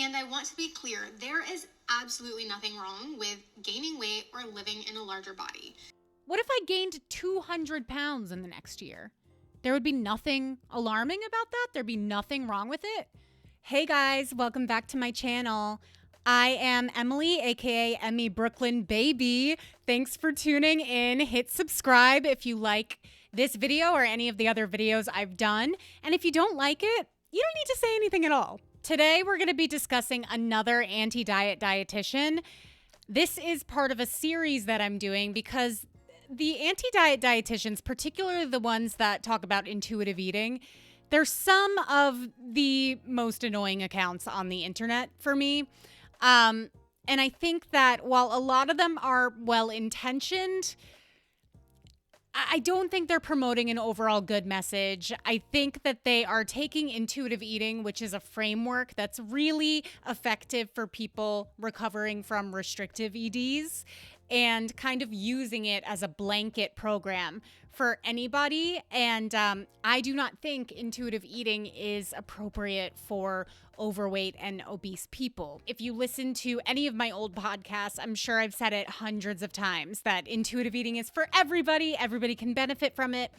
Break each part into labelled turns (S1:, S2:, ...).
S1: And I want to be clear, there is absolutely nothing wrong with gaining weight or living in a larger body.
S2: What if I gained 200 pounds in the next year? There would be nothing alarming about that? There'd be nothing wrong with it? Hey guys, welcome back to my channel. I am Emily, aka Emmy Brooklyn Baby. Thanks for tuning in. Hit subscribe if you like this video or any of the other videos I've done. And if you don't like it, you don't need to say anything at all. Today, we're going to be discussing another anti-diet dietitian. This is part of a series that I'm doing because the anti-diet dietitians, particularly the ones that talk about intuitive eating, they're some of the most annoying accounts on the internet for me. And I think that while a lot of them are well-intentioned, I don't think they're promoting an overall good message. I think that they are taking intuitive eating, which is a framework that's really effective for people recovering from restrictive EDs, and kind of using it as a blanket program for anybody. And I do not think intuitive eating is appropriate for overweight and obese people. If you listen to any of my old podcasts, I'm sure I've said it hundreds of times that intuitive eating is for everybody. Everybody can benefit from it.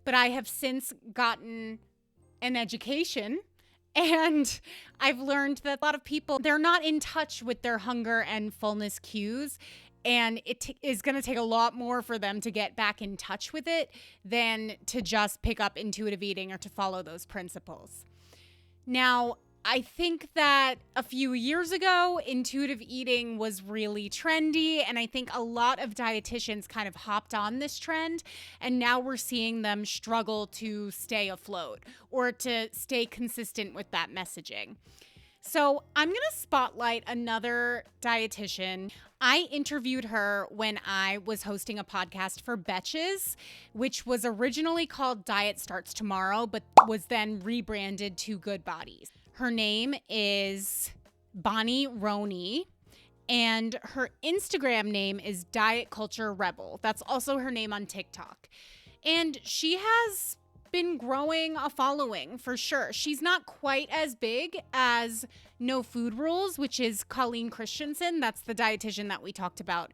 S2: But I have since gotten an education, and I've learned that a lot of people, they're not in touch with their hunger and fullness cues. And it is going to take a lot more for them to get back in touch with it than to just pick up intuitive eating or to follow those principles. Now, I think that a few years ago, intuitive eating was really trendy, and I think a lot of dietitians kind of hopped on this trend, and now we're seeing them struggle to stay afloat or to stay consistent with that messaging. So I'm going to spotlight another dietitian. I interviewed her when I was hosting a podcast for Betches, which was originally called Diet Starts Tomorrow, but was then rebranded to Good Bodies. Her name is Bonnie Roney, and her Instagram name is Diet Culture Rebel. That's also her name on TikTok. And she has been growing a following for sure. She's not quite as big as No Food Rules, which is Colleen Christensen. That's the dietitian that we talked about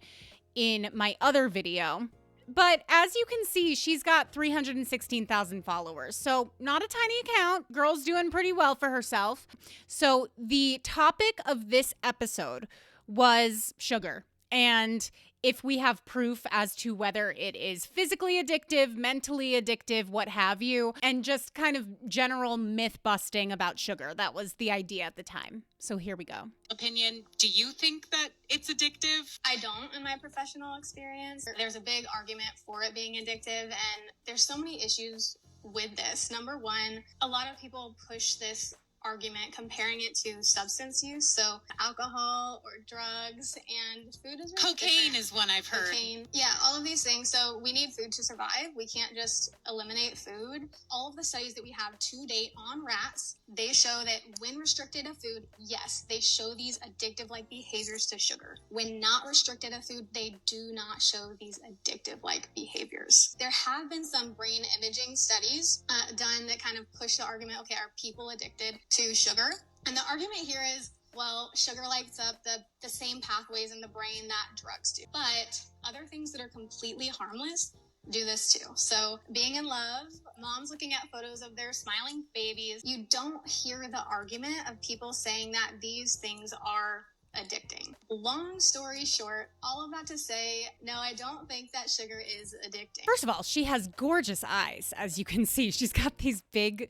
S2: in my other video. But as you can see, she's got 316,000 followers. So not a tiny account. Girl's doing pretty well for herself. So the topic of this episode was sugar, and if we have proof as to whether it is physically addictive, mentally addictive, what have you, and just kind of general myth busting about sugar. That was the idea at the time. So here we go.
S3: Opinion, do you think that it's addictive?
S1: I don't in my professional experience. There's a big argument for it being addictive, and there's so many issues with this. Number one, a lot of people push this argument comparing it to substance use, so alcohol or drugs, and food is really
S3: Cocaine
S1: different.
S3: is one I've heard.
S1: Cocaine, yeah, all of these things. So we need food to survive. We can't just eliminate food. All of the studies that we have to date on rats, they show that when restricted of food, yes, they show these addictive-like behaviors to sugar. When not restricted of food, they do not show these addictive-like behaviors. There have been some brain imaging studies done that kind of push the argument, okay, are people addicted to sugar? And the argument here is, well, sugar lights up the same pathways in the brain that drugs do. But other things that are completely harmless do this too. So being in love, moms looking at photos of their smiling babies, you don't hear the argument of people saying that these things are addicting. Long story short, all of that to say, no, I don't think that sugar is addicting.
S2: First of all, she has gorgeous eyes, as you can see. She's got these big,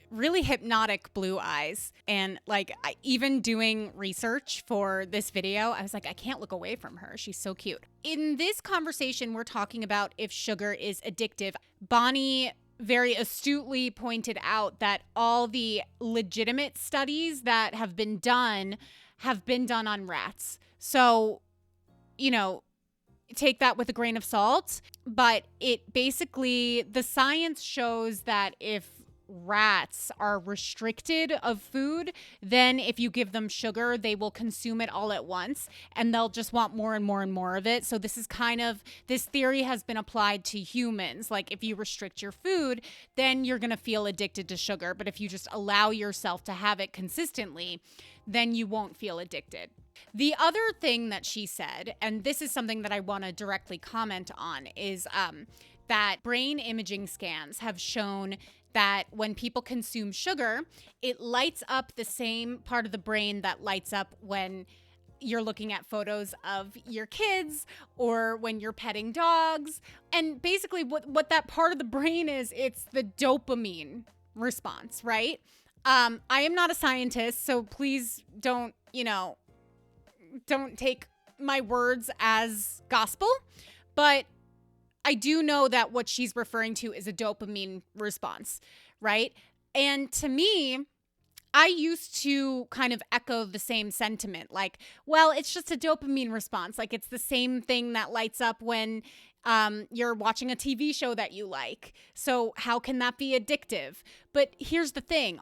S2: really hypnotic blue eyes. And even doing research for this video, I was like, I can't look away from her. She's so cute. In this conversation, we're talking about if sugar is addictive. Bonnie very astutely pointed out that all the legitimate studies that have been done on rats. So, take that with a grain of salt. But it basically, the science shows that if rats are restricted of food, then if you give them sugar, they will consume it all at once and they'll just want more and more and more of it. So this theory has been applied to humans. Like if you restrict your food, then you're going to feel addicted to sugar. But if you just allow yourself to have it consistently, then you won't feel addicted. The other thing that she said, and this is something that I want to directly comment on, is that brain imaging scans have shown that when people consume sugar, it lights up the same part of the brain that lights up when you're looking at photos of your kids or when you're petting dogs. And basically what that part of the brain is, it's the dopamine response, right? I am not a scientist, so please don't take my words as gospel, but I do know that what she's referring to is a dopamine response, right? And to me, I used to kind of echo the same sentiment, like, well, it's just a dopamine response. Like it's the same thing that lights up when you're watching a TV show that you like. So how can that be addictive? But here's the thing.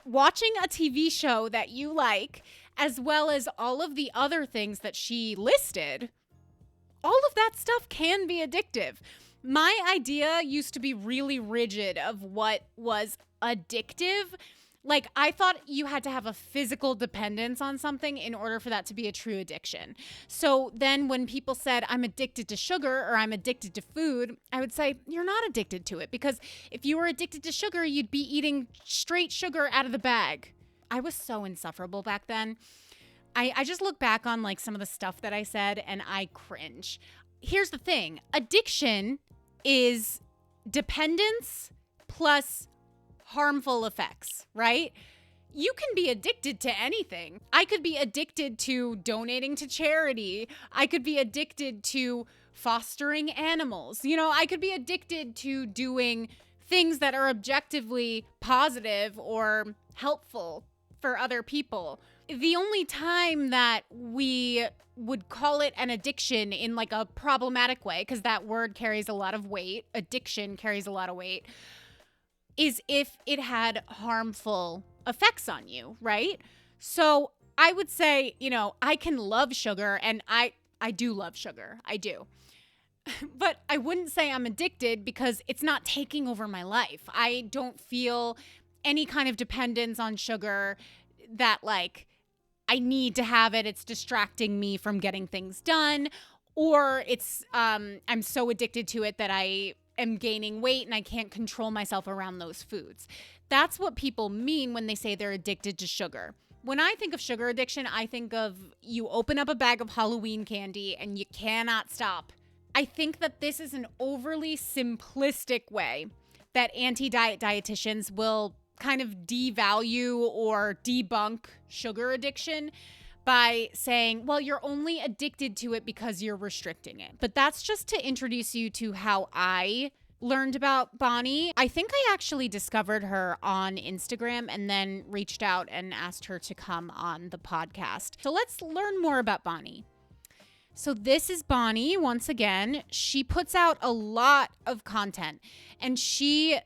S2: Watching a TV show that you like, as well as all of the other things that she listed, all of that stuff can be addictive. My idea used to be really rigid of what was addictive. Like I thought you had to have a physical dependence on something in order for that to be a true addiction. So then when people said I'm addicted to sugar or I'm addicted to food, I would say you're not addicted to it, because if you were addicted to sugar, you'd be eating straight sugar out of the bag. I was so insufferable back then. I just look back on like some of the stuff that I said and I cringe. Here's the thing. Addiction is dependence plus harmful effects, right? You can be addicted to anything. I could be addicted to donating to charity. I could be addicted to fostering animals. I could be addicted to doing things that are objectively positive or helpful for other people. The only time that we would call it an addiction in like a problematic way, because that word carries a lot of weight, addiction carries a lot of weight, is if it had harmful effects on you, right? So I would say, I can love sugar, and I do love sugar. I do. But I wouldn't say I'm addicted because it's not taking over my life. I don't feel any kind of dependence on sugar that like I need to have it. It's distracting me from getting things done, or it's I'm so addicted to it that I am gaining weight and I can't control myself around those foods. That's what people mean when they say they're addicted to sugar. When I think of sugar addiction, I think of you open up a bag of Halloween candy and you cannot stop. I think that this is an overly simplistic way that anti-diet dietitians will kind of devalue or debunk sugar addiction by saying, well, you're only addicted to it because you're restricting it. But that's just to introduce you to how I learned about Bonnie. I think I actually discovered her on Instagram and then reached out and asked her to come on the podcast. So let's learn more about Bonnie. So this is Bonnie. Once again, she puts out a lot of content, and she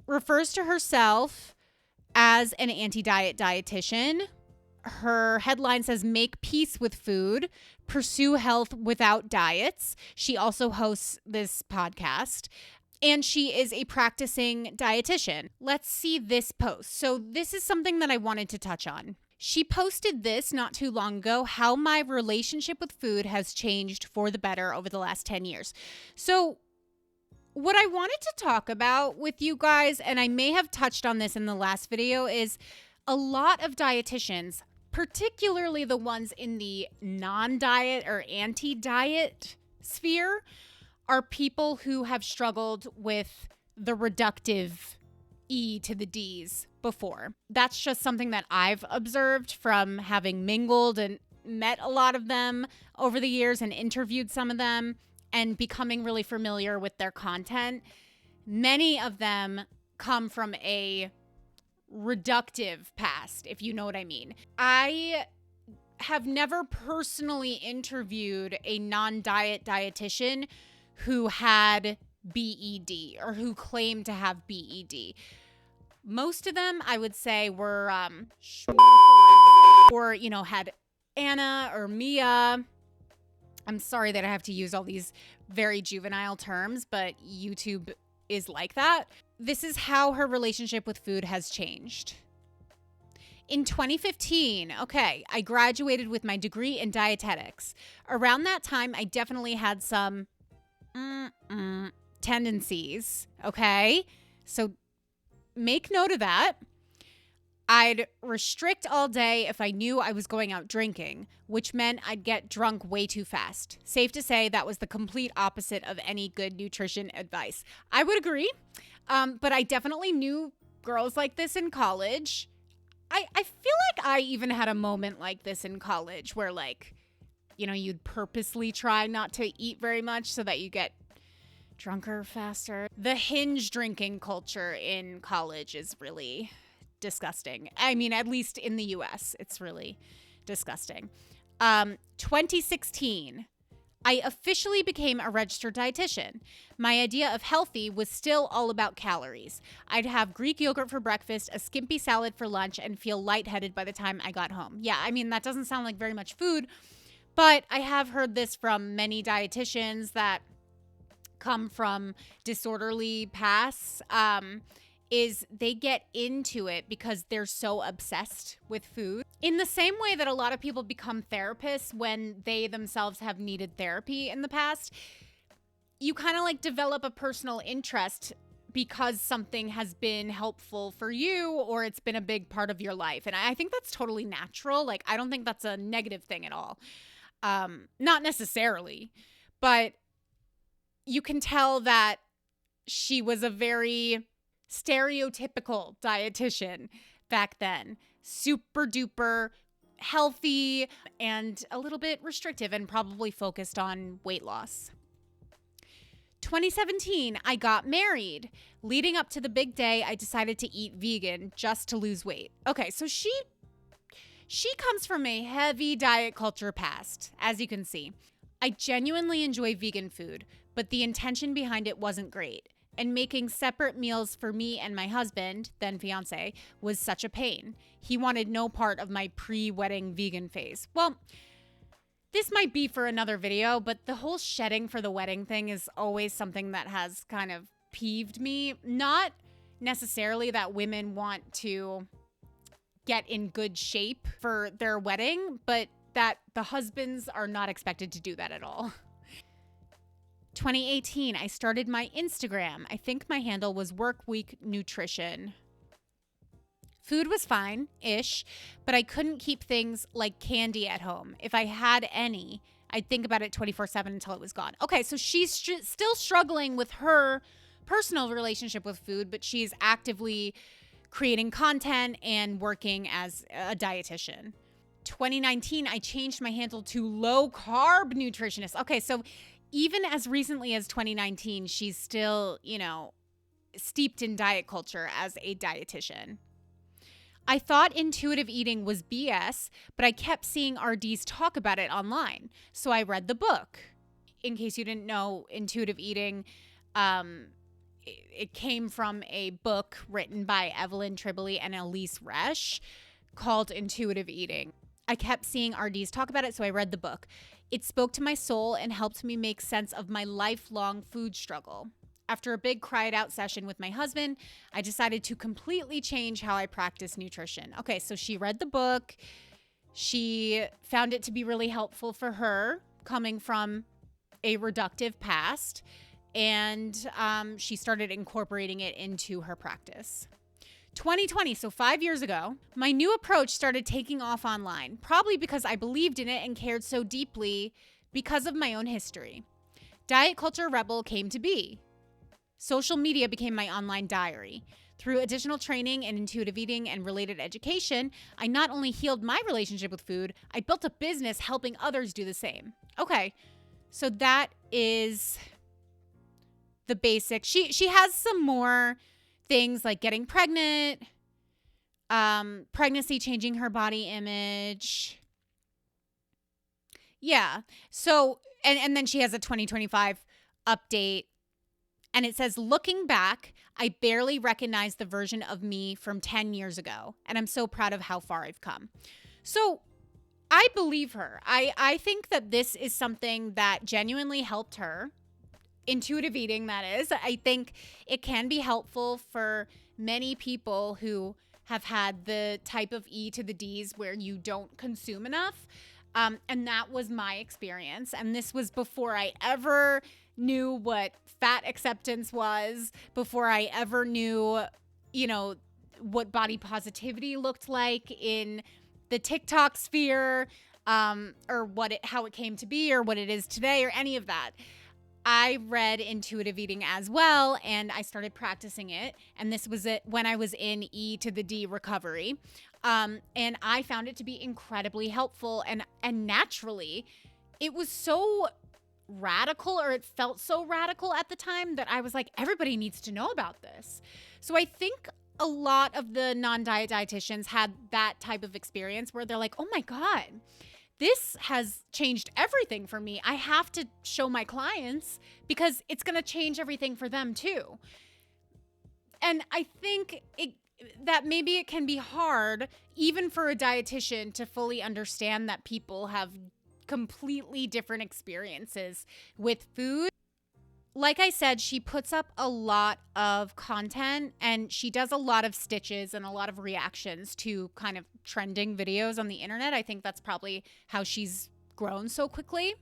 S2: refers to herself as an anti-diet dietitian. Her headline says, "Make peace with food, pursue health without diets." She also hosts this podcast, and she is a practicing dietitian. Let's see this post. So this is something that I wanted to touch on. She posted this not too long ago, how my relationship with food has changed for the better over the last 10 years. So what I wanted to talk about with you guys, and I may have touched on this in the last video, is a lot of dietitians, particularly the ones in the non-diet or anti-diet sphere, are people who have struggled with the reductive E to the D's before. That's just something that I've observed from having mingled and met a lot of them over the years and interviewed some of them and becoming really familiar with their content. Many of them come from a reductive past, if you know what I mean. I have never personally interviewed a non-diet dietitian who had BED or who claimed to have BED. Most of them, I would say, were or, you know, had Anna or Mia. I'm sorry that I have to use all these very juvenile terms, but YouTube is like that. This is how her relationship with food has changed. In 2015, okay, I graduated with my degree in dietetics. Around that time, I definitely had some tendencies, okay? So make note of that. I'd restrict all day if I knew I was going out drinking, which meant I'd get drunk way too fast. Safe to say that was the complete opposite of any good nutrition advice. I would agree, but I definitely knew girls like this in college. I feel like I even had a moment like this in college where, like, you know, you'd purposely try not to eat very much so that you get drunker faster. The hinge drinking culture in college is really disgusting. I mean, at least in the US, it's really disgusting. 2016, I officially became a registered dietitian. My idea of healthy was still all about calories. I'd have Greek yogurt for breakfast, a skimpy salad for lunch, and feel lightheaded by the time I got home. Yeah, I mean, that doesn't sound like very much food, but I have heard this from many dietitians that come from disorderly pasts, is they get into it because they're so obsessed with food. In the same way that a lot of people become therapists when they themselves have needed therapy in the past, you kind of like develop a personal interest because something has been helpful for you or it's been a big part of your life. And I think that's totally natural. Like, I don't think that's a negative thing at all. Not necessarily, but you can tell that she was a very stereotypical dietitian back then. Super duper healthy and a little bit restrictive and probably focused on weight loss. 2017, I got married. Leading up to the big day, I decided to eat vegan just to lose weight. Okay, so she comes from a heavy diet culture past, as you can see. I genuinely enjoy vegan food, but the intention behind it wasn't great. And making separate meals for me and my husband, then fiance, was such a pain. He wanted no part of my pre-wedding vegan phase. Well, this might be for another video, but the whole shedding for the wedding thing is always something that has kind of peeved me. Not necessarily that women want to get in good shape for their wedding, but that the husbands are not expected to do that at all. 2018, I started my Instagram. I think my handle was Work Week Nutrition. Food was fine-ish, but I couldn't keep things like candy at home. If I had any, I'd think about it 24/7 until it was gone. Okay, so she's still struggling with her personal relationship with food, but she's actively creating content and working as a dietitian. 2019, I changed my handle to Low Carb Nutritionist. Okay, so even as recently as 2019, she's still, you know, steeped in diet culture as a dietitian. I thought intuitive eating was BS, but I kept seeing RDs talk about it online. So I read the book. In case you didn't know, intuitive eating, it came from a book written by Evelyn Tribole and Elise Resch called Intuitive Eating. I kept seeing RDs talk about it, so I read the book. It spoke to my soul and helped me make sense of my lifelong food struggle. After a big cry it out session with my husband, I decided to completely change how I practice nutrition. Okay, so she read the book. She found it to be really helpful for her, coming from a reductive past, and she started incorporating it into her practice. 2020, so 5 years ago, my new approach started taking off online, probably because I believed in it and cared so deeply because of my own history. Diet Culture Rebel came to be. Social media became my online diary. Through additional training in intuitive eating and related education, I not only healed my relationship with food, I built a business helping others do the same. Okay, so that is the basic. She has some more things like getting pregnant, pregnancy changing her body image. Yeah. So, and then she has a 2025 update And it says, looking back, I barely recognize the version of me from 10 years ago. And I'm so proud of how far I've come. So I believe her. I think that this is something that genuinely helped her. Intuitive eating, that is. I think it can be helpful for many people who have had the type of E to the D's where you don't consume enough. And that was my experience. And this was before I ever knew what fat acceptance was, before I ever knew, what body positivity looked like in the TikTok sphere, or how it came to be, or what it is today, or any of that. I read intuitive eating as well, and I started practicing it. And this was it when I was in E to the D recovery. And I found it to be incredibly helpful. And naturally, it was so radical, or it felt so radical at the time, that I was like, everybody needs to know about this. So I think a lot of the non-diet dietitians had that type of experience where they're like, oh my God, this has changed everything for me. I have to show my clients because it's going to change everything for them too. And I think that maybe it can be hard even for a dietitian to fully understand that people have completely different experiences with food. Like I said, she puts up a lot of content, and she does a lot of stitches and a lot of reactions to kind of trending videos on the internet. I think that's probably how she's grown so quickly.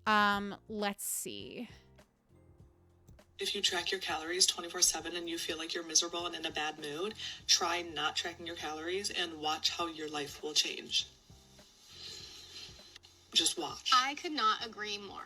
S2: Let's see.
S4: If you track your calories 24/7 and you feel like you're miserable and in a bad mood, try not tracking your calories and watch how your life will change. Just watch.
S1: I could not agree more.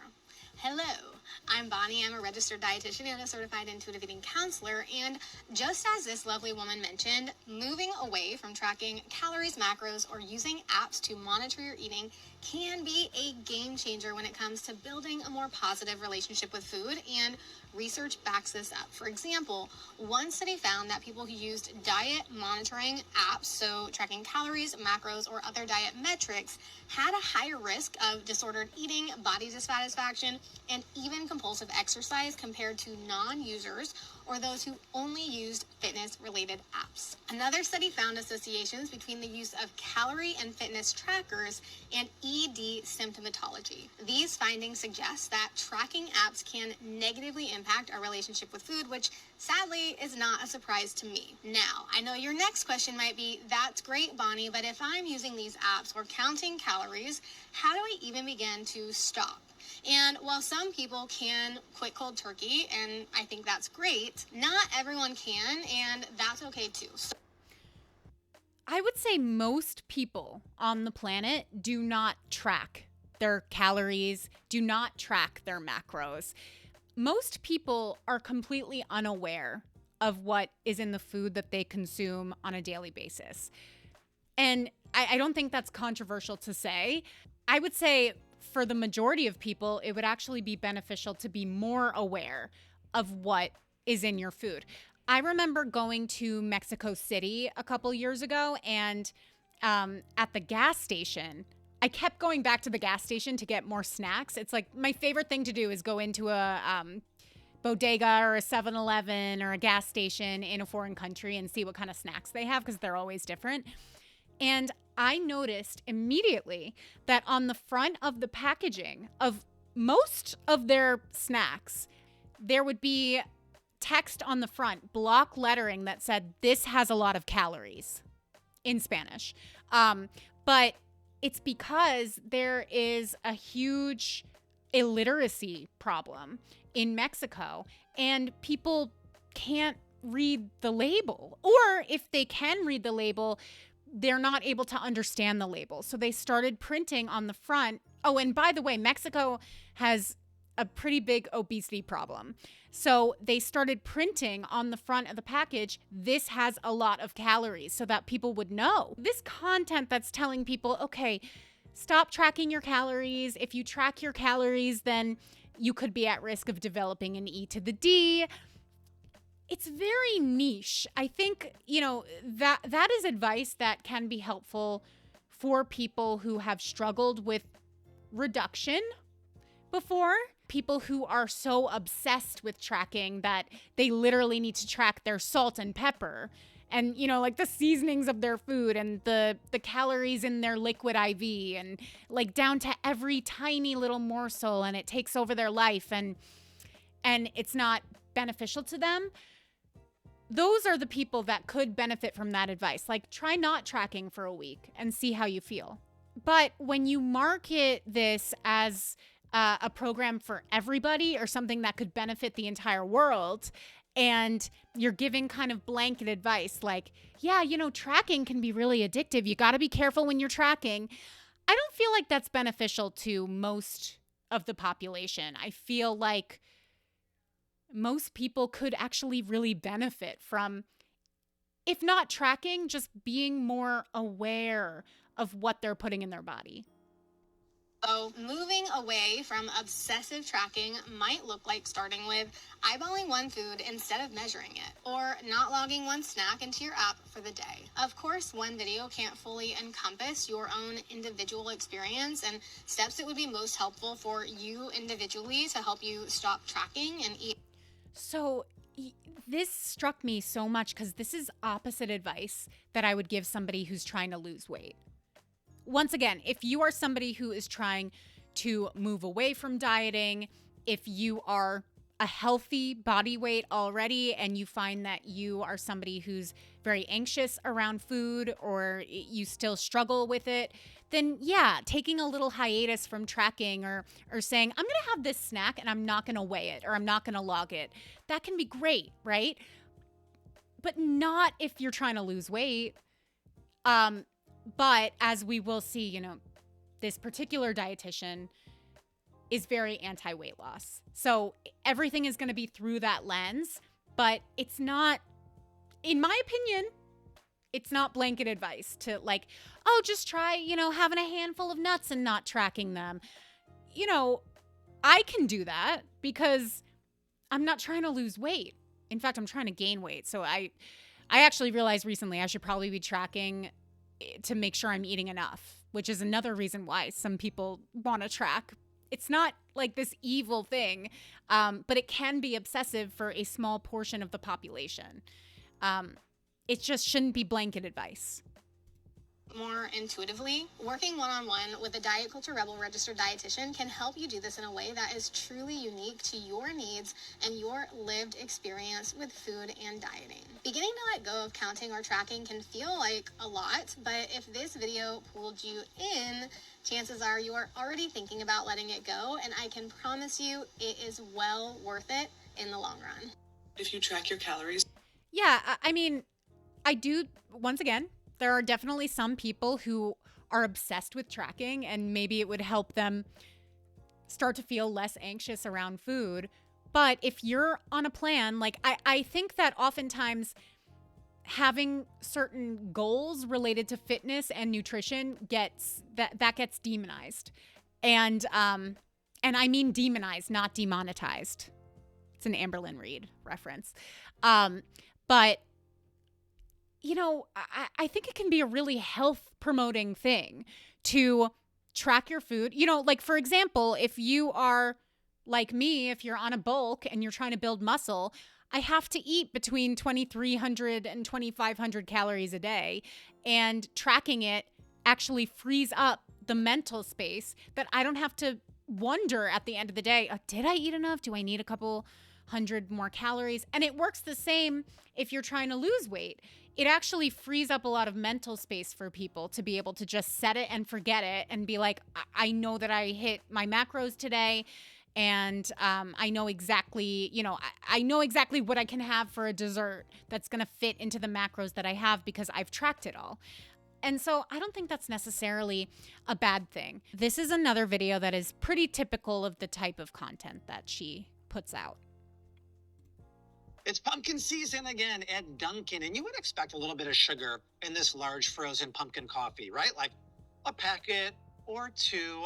S1: Hello, I'm Bonnie. I'm a registered dietitian and a certified intuitive eating counselor. And just as this lovely woman mentioned, moving away from tracking calories, macros, or using apps to monitor your eating can be a game changer when it comes to building a more positive relationship with food, and research backs this up. For example, one study found that people who used diet monitoring apps, so tracking calories, macros, or other diet metrics, had a higher risk of disordered eating, body dissatisfaction, and even compulsive exercise compared to non-users or those who only used fitness-related apps. Another study found associations between the use of calorie and fitness trackers and ED symptomatology. These findings suggest that tracking apps can negatively impact our relationship with food, which sadly is not a surprise to me. Now, I know your next question might be, that's great, Bonnie, but if I'm using these apps or counting calories, how do I even begin to stop? And while some people can quit cold turkey, and I think that's great, not everyone can, and that's okay too.
S2: I would say most people on the planet do not track their calories, do not track their macros. Most people are completely unaware of what is in the food that they consume on a daily basis. And I don't think that's controversial to say. I would say for the majority of people, it would actually be beneficial to be more aware of what is in your food. I remember going to Mexico City a couple years ago, and at the gas station, I kept going back to the gas station to get more snacks. It's like my favorite thing to do is go into a bodega or a 7-Eleven or a gas station in a foreign country and see what kind of snacks they have, because they're always different. And I noticed immediately that on the front of the packaging of most of their snacks, there would be text on the front, block lettering that said, this has a lot of calories in Spanish. But it's because there is a huge illiteracy problem in Mexico, and people can't read the label. Or if they can read the label, they're not able to understand the label. So they started printing on the front. Oh, and by the way, Mexico has a pretty big obesity problem. So they started printing on the front of the package, this has a lot of calories, so that people would know. This content that's telling people, okay, stop tracking your calories. If you track your calories, then you could be at risk of developing an E to the D. It's very niche. I think, that is advice that can be helpful for people who have struggled with reduction before. people who are so obsessed with tracking that they literally need to track their salt and pepper and, you know, like the seasonings of their food and the calories in their liquid IV and like down to every tiny little morsel, and it takes over their life and it's not beneficial to them. Those are the people that could benefit from that advice. Like, try not tracking for a week and see how you feel. But when you market this as a program for everybody or something that could benefit the entire world, and you're giving kind of blanket advice like, yeah, you know, tracking can be really addictive. You got to be careful when you're tracking. I don't feel like that's beneficial to most of the population. I feel like most people could actually really benefit from, if not tracking, just being more aware of what they're putting in their body.
S1: So moving away from obsessive tracking might look like starting with eyeballing one food instead of measuring it, or not logging one snack into your app for the day. Of course, one video can't fully encompass your own individual experience and steps that would be most helpful for you individually to help you stop tracking and eat.
S2: So this struck me so much because this is opposite advice that I would give somebody who's trying to lose weight. Once again, if you are somebody who is trying to move away from dieting, if you are a healthy body weight already and you find that you are somebody who's very anxious around food or you still struggle with it, then yeah, taking a little hiatus from tracking or saying, I'm going to have this snack and I'm not going to weigh it or I'm not going to log it, that can be great, right? But not if you're trying to lose weight. But as we will see, you know, this particular dietitian is very anti-weight loss. So everything is going to be through that lens, but it's not, in my opinion, it's not blanket advice to like, oh, just try, you know, having a handful of nuts and not tracking them. You know, I can do that because I'm not trying to lose weight. In fact, I'm trying to gain weight. So I actually realized recently I should probably be tracking to make sure I'm eating enough, which is another reason why some people want to track. It's not like this evil thing, but it can be obsessive for a small portion of the population. It just shouldn't be blanket advice.
S1: More intuitively, working one-on-one with a Diet Culture Rebel registered dietitian can help you do this in a way that is truly unique to your needs and your lived experience with food and dieting. Beginning to let go of counting or tracking can feel like a lot, but if this video pulled you in, chances are you are already thinking about letting it go, and I can promise you it is well worth it in the long run.
S4: If you track your calories.
S2: Yeah, I mean, I do, once again, there are definitely some people who are obsessed with tracking and maybe it would help them start to feel less anxious around food. But if you're on a plan, like I think that oftentimes having certain goals related to fitness and nutrition gets demonized. And I mean demonized, not demonetized. It's an Amberlynn Reid reference. But you know, I think it can be a really health promoting thing to track your food. You know, like for example, if you are like me, if you're on a bulk and you're trying to build muscle, I have to eat between 2,300 and 2,500 calories a day. And tracking it actually frees up the mental space that I don't have to wonder at the end of the day, did I eat enough? Do I need a couple hundred more calories? And it works the same if you're trying to lose weight. It actually frees up a lot of mental space for people to be able to just set it and forget it and be like, I know that I hit my macros today and I know exactly, you know, I know exactly what I can have for a dessert that's going to fit into the macros that I have because I've tracked it all. And so I don't think that's necessarily a bad thing. This is another video that is pretty typical of the type of content that she puts out.
S5: It's pumpkin season again at Dunkin', and you would expect a little bit of sugar in this large frozen pumpkin coffee, right? Like a packet or two.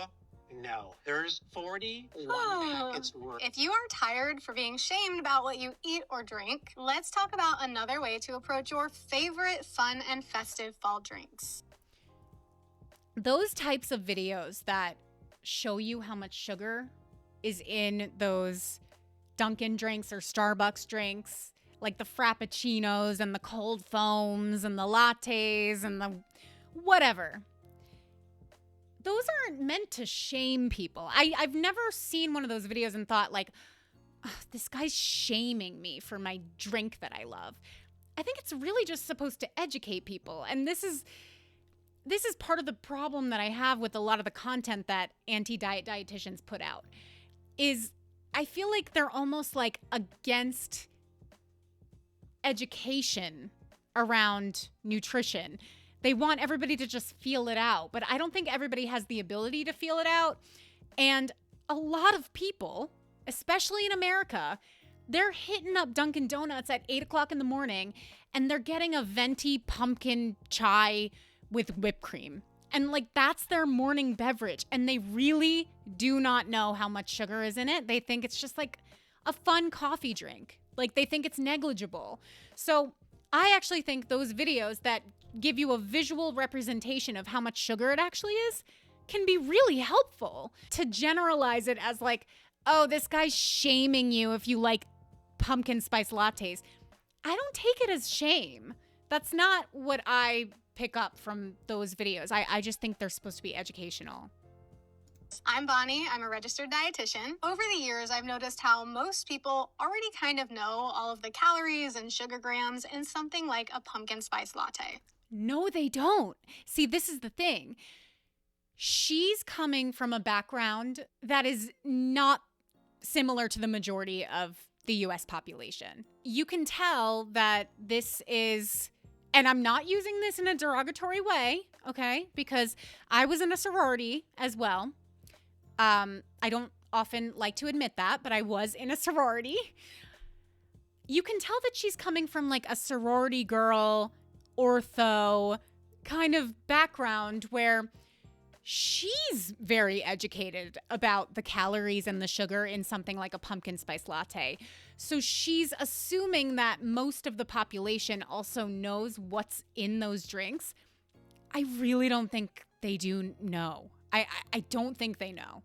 S5: No, there's 41 packets worth.
S1: If you are tired for being shamed about what you eat or drink, let's talk about another way to approach your favorite fun and festive fall drinks.
S2: Those types of videos that show you how much sugar is in those Dunkin' drinks or Starbucks drinks, like the Frappuccinos and the cold foams and the lattes and the whatever. Those aren't meant to shame people. I've never seen one of those videos and thought like, "Ugh, this guy's shaming me for my drink that I love." I think it's really just supposed to educate people. And this is part of the problem that I have with a lot of the content that Anti-Diet Dietitians put out, is I feel like they're almost like against education around nutrition. They want everybody to just feel it out, but I don't think everybody has the ability to feel it out. And a lot of people, especially in America, they're hitting up Dunkin' Donuts at 8 o'clock in the morning and they're getting a venti pumpkin chai with whipped cream. And like, that's their morning beverage. And they really do not know how much sugar is in it. They think it's just like a fun coffee drink. Like, they think it's negligible. So I actually think those videos that give you a visual representation of how much sugar it actually is can be really helpful. To generalize it as like, oh, this guy's shaming you if you like pumpkin spice lattes, I don't take it as shame. That's not what I pick up from those videos. I just think they're supposed to be educational.
S1: I'm Bonnie. I'm a registered dietitian. Over the years, I've noticed how most people already kind of know all of the calories and sugar grams in something like a pumpkin spice latte.
S2: No, they don't. See, this is the thing. She's coming from a background that is not similar to the majority of the US population. You can tell that this is, and I'm not using this in a derogatory way, okay? Because I was in a sorority as well. I don't often like to admit that, but I was in a sorority. You can tell that she's coming from like a sorority girl, ortho kind of background where she's very educated about the calories and the sugar in something like a pumpkin spice latte. So she's assuming that most of the population also knows what's in those drinks. I really don't think they do know. I don't think they know.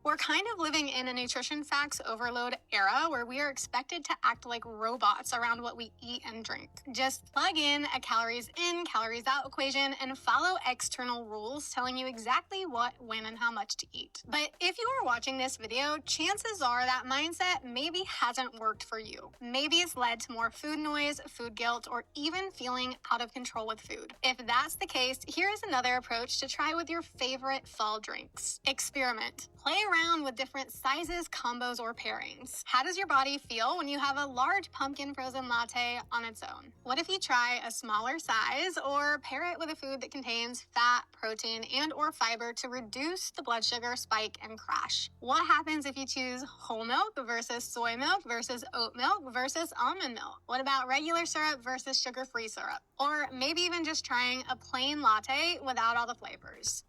S1: We're kind of living in a nutrition facts overload era where we are expected to act like robots around what we eat and drink. Just plug in a calories in, calories out equation and follow external rules telling you exactly what, when, and how much to eat. But if you are watching this video, chances are that mindset maybe hasn't worked for you. Maybe it's led to more food noise, food guilt, or even feeling out of control with food. If that's the case, here's another approach to try with your favorite fall drinks. Experiment. Play around with different sizes, combos, or pairings. How does your body feel when you have a large pumpkin frozen latte on its own? What if you try a smaller size or pair it with a food that contains fat, protein, and or fiber to reduce the blood sugar spike and crash? What happens if you choose whole milk versus soy milk versus oat milk versus almond milk? What about regular syrup versus sugar-free syrup? Or maybe even just trying a plain latte without all the flavors.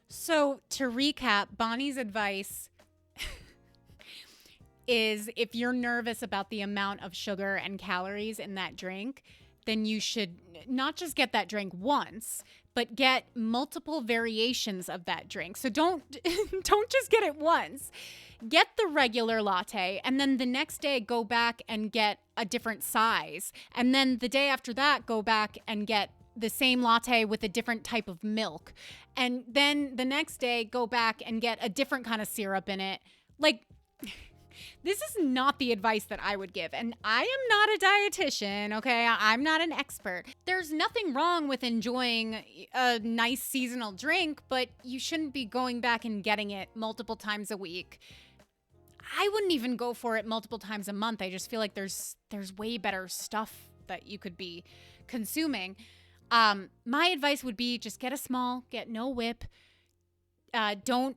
S2: So to recap, Bonnie's advice is if you're nervous about the amount of sugar and calories in that drink, then you should not just get that drink once, but get multiple variations of that drink. So don't just get it once. Get the regular latte and then the next day go back and get a different size. And then the day after that, go back and get the same latte with a different type of milk. And then the next day, go back and get a different kind of syrup in it. Like, this is not the advice that I would give. And I am not a dietitian, okay? I'm not an expert. There's nothing wrong with enjoying a nice seasonal drink, but you shouldn't be going back and getting it multiple times a week. I wouldn't even go for it multiple times a month. I just feel like there's way better stuff that you could be consuming. My advice would be just get a small, get no whip. Don't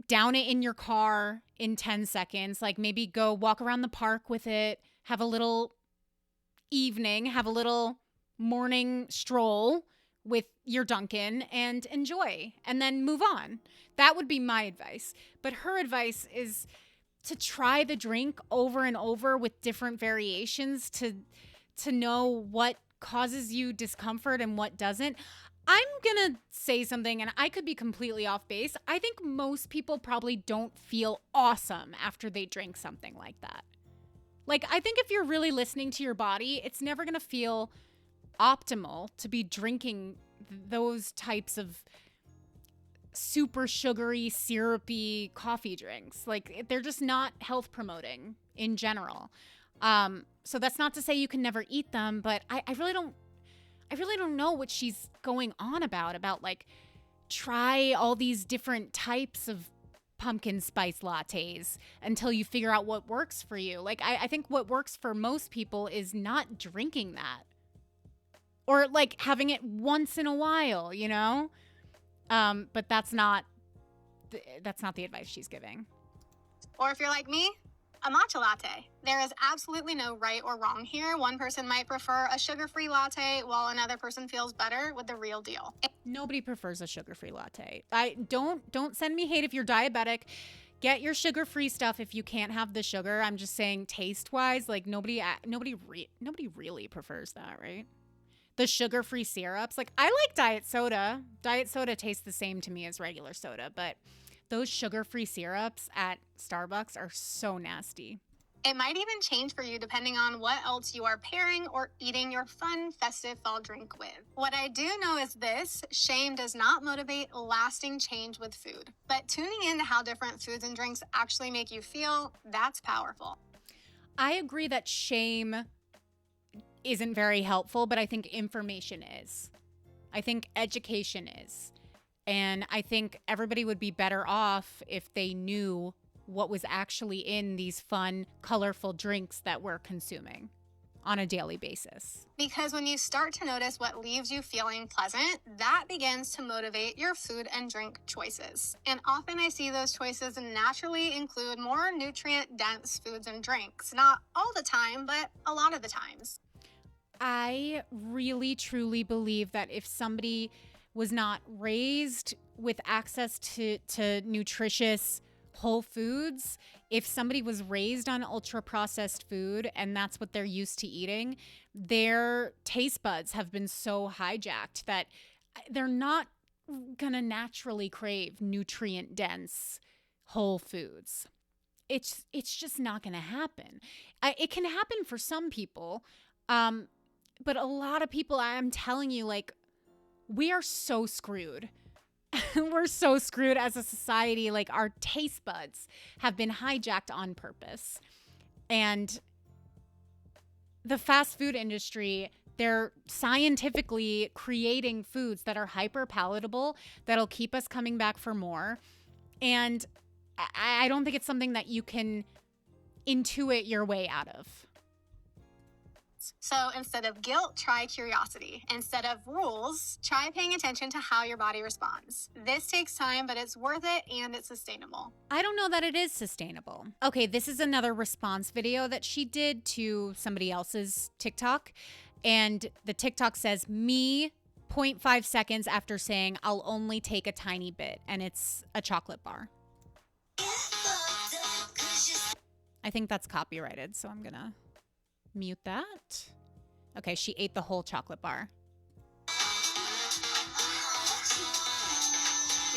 S2: down it in your car in 10 seconds. Like maybe go walk around the park with it, have a little evening, have a little morning stroll with your Dunkin' and enjoy and then move on. That would be my advice. But her advice is to try the drink over and over with different variations to know what causes you discomfort and what doesn't. I'm gonna say something, and I could be completely off base. I think most people probably don't feel awesome after they drink something like that. Like, I think if you're really listening to your body, it's never gonna feel optimal to be drinking those types of super sugary, syrupy coffee drinks. Like, they're just not health promoting in general. So that's not to say you can never eat them, but I really don't know what she's going on about like, try all these different types of pumpkin spice lattes until you figure out what works for you. Like, I think what works for most people is not drinking that, or like having it once in a while, you know? But that's not the advice she's giving.
S1: Or if you're like me, a matcha latte. There is absolutely no right or wrong here. One person might prefer a sugar-free latte while another person feels better with the real deal.
S2: Nobody prefers a sugar-free latte. Don't send me hate if you're diabetic. Get your sugar-free stuff if you can't have the sugar. I'm just saying, taste-wise, like nobody really prefers that, right? The sugar-free syrups. Like, I like diet soda. Diet soda tastes the same to me as regular soda, but those sugar-free syrups at Starbucks are so nasty.
S1: It might even change for you depending on what else you are pairing or eating your fun, festive fall drink with. What I do know is this: shame does not motivate lasting change with food. But tuning into how different foods and drinks actually make you feel, that's powerful.
S2: I agree that shame isn't very helpful, but I think information is. I think education is. And I think everybody would be better off if they knew what was actually in these fun, colorful drinks that we're consuming on a daily basis.
S1: Because when you start to notice what leaves you feeling pleasant, that begins to motivate your food and drink choices. And often I see those choices naturally include more nutrient-dense foods and drinks. Not all the time, but a lot of the times.
S2: I really, truly believe that if somebody was not raised with access to nutritious whole foods, if somebody was raised on ultra processed food and that's what they're used to eating, their taste buds have been so hijacked that they're not gonna naturally crave nutrient dense whole foods. It's just not gonna happen. It can happen for some people, but a lot of people, I'm telling you, like, we are so screwed. We're so screwed as a society. Like, our taste buds have been hijacked on purpose. And the fast food industry, they're scientifically creating foods that are hyper palatable, that'll keep us coming back for more. And I don't think it's something that you can intuit your way out of.
S1: So instead of guilt, try curiosity. Instead of rules, try paying attention to how your body responds. This takes time, but it's worth it and it's sustainable.
S2: I don't know that it is sustainable. Okay, this is another response video that she did to somebody else's TikTok. And the TikTok says, me 0.5 seconds after saying, I'll only take a tiny bit. And it's a chocolate bar. I think that's copyrighted, so I'm gonna mute that. Okay, she ate the whole chocolate bar.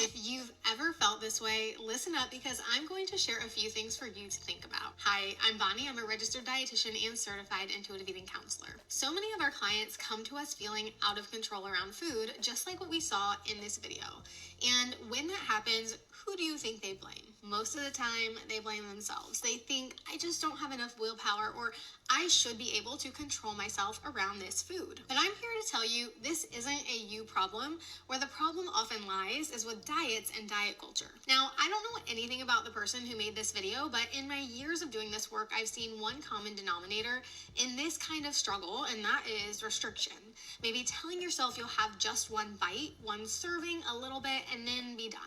S1: If you've ever felt this way, listen up, because I'm going to share a few things for you to think about. Hi, I'm Bonnie. I'm a registered dietitian and certified intuitive eating counselor. So many of our clients come to us feeling out of control around food, just like what we saw in this video. And when that happens, who do you think they blame? Most of the time, they blame themselves. They think, I just don't have enough willpower, or I should be able to control myself around this food. But I'm here to tell you, this isn't a you problem. Where the problem often lies is with diets and diet culture. Now, I don't know anything about the person who made this video, but in my years of doing this work, I've seen one common denominator in this kind of struggle, and that is restriction. Maybe telling yourself you'll have just one bite, one serving, a little bit, and then be done.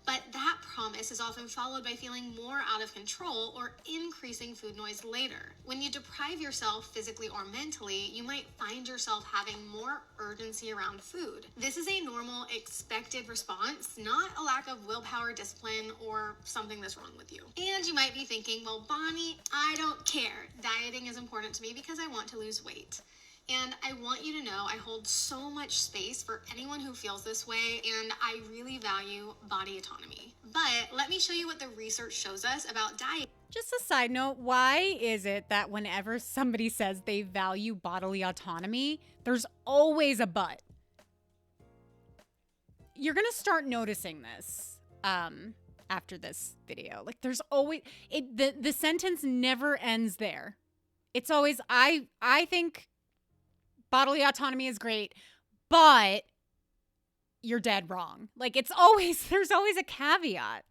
S1: But that promise is often followed by feeling more out of control or increasing food noise later. When you deprive yourself physically or mentally, you might find yourself having more urgency around food. This is a normal, expected response, not a lack of willpower, discipline, or something that's wrong with you. And you might be thinking, well, Bonnie, I don't care. Dieting is important to me because I want to lose weight. And I want you to know I hold so much space for anyone who feels this way, and I really value body autonomy. But let me show you what the research shows us about diet.
S2: Just a side note, why is it that whenever somebody says they value bodily autonomy, there's always a but? You're going to start noticing this after this video. Like there's always the sentence never ends there. It's always I think bodily autonomy is great, but you're dead wrong. Like there's always a caveat.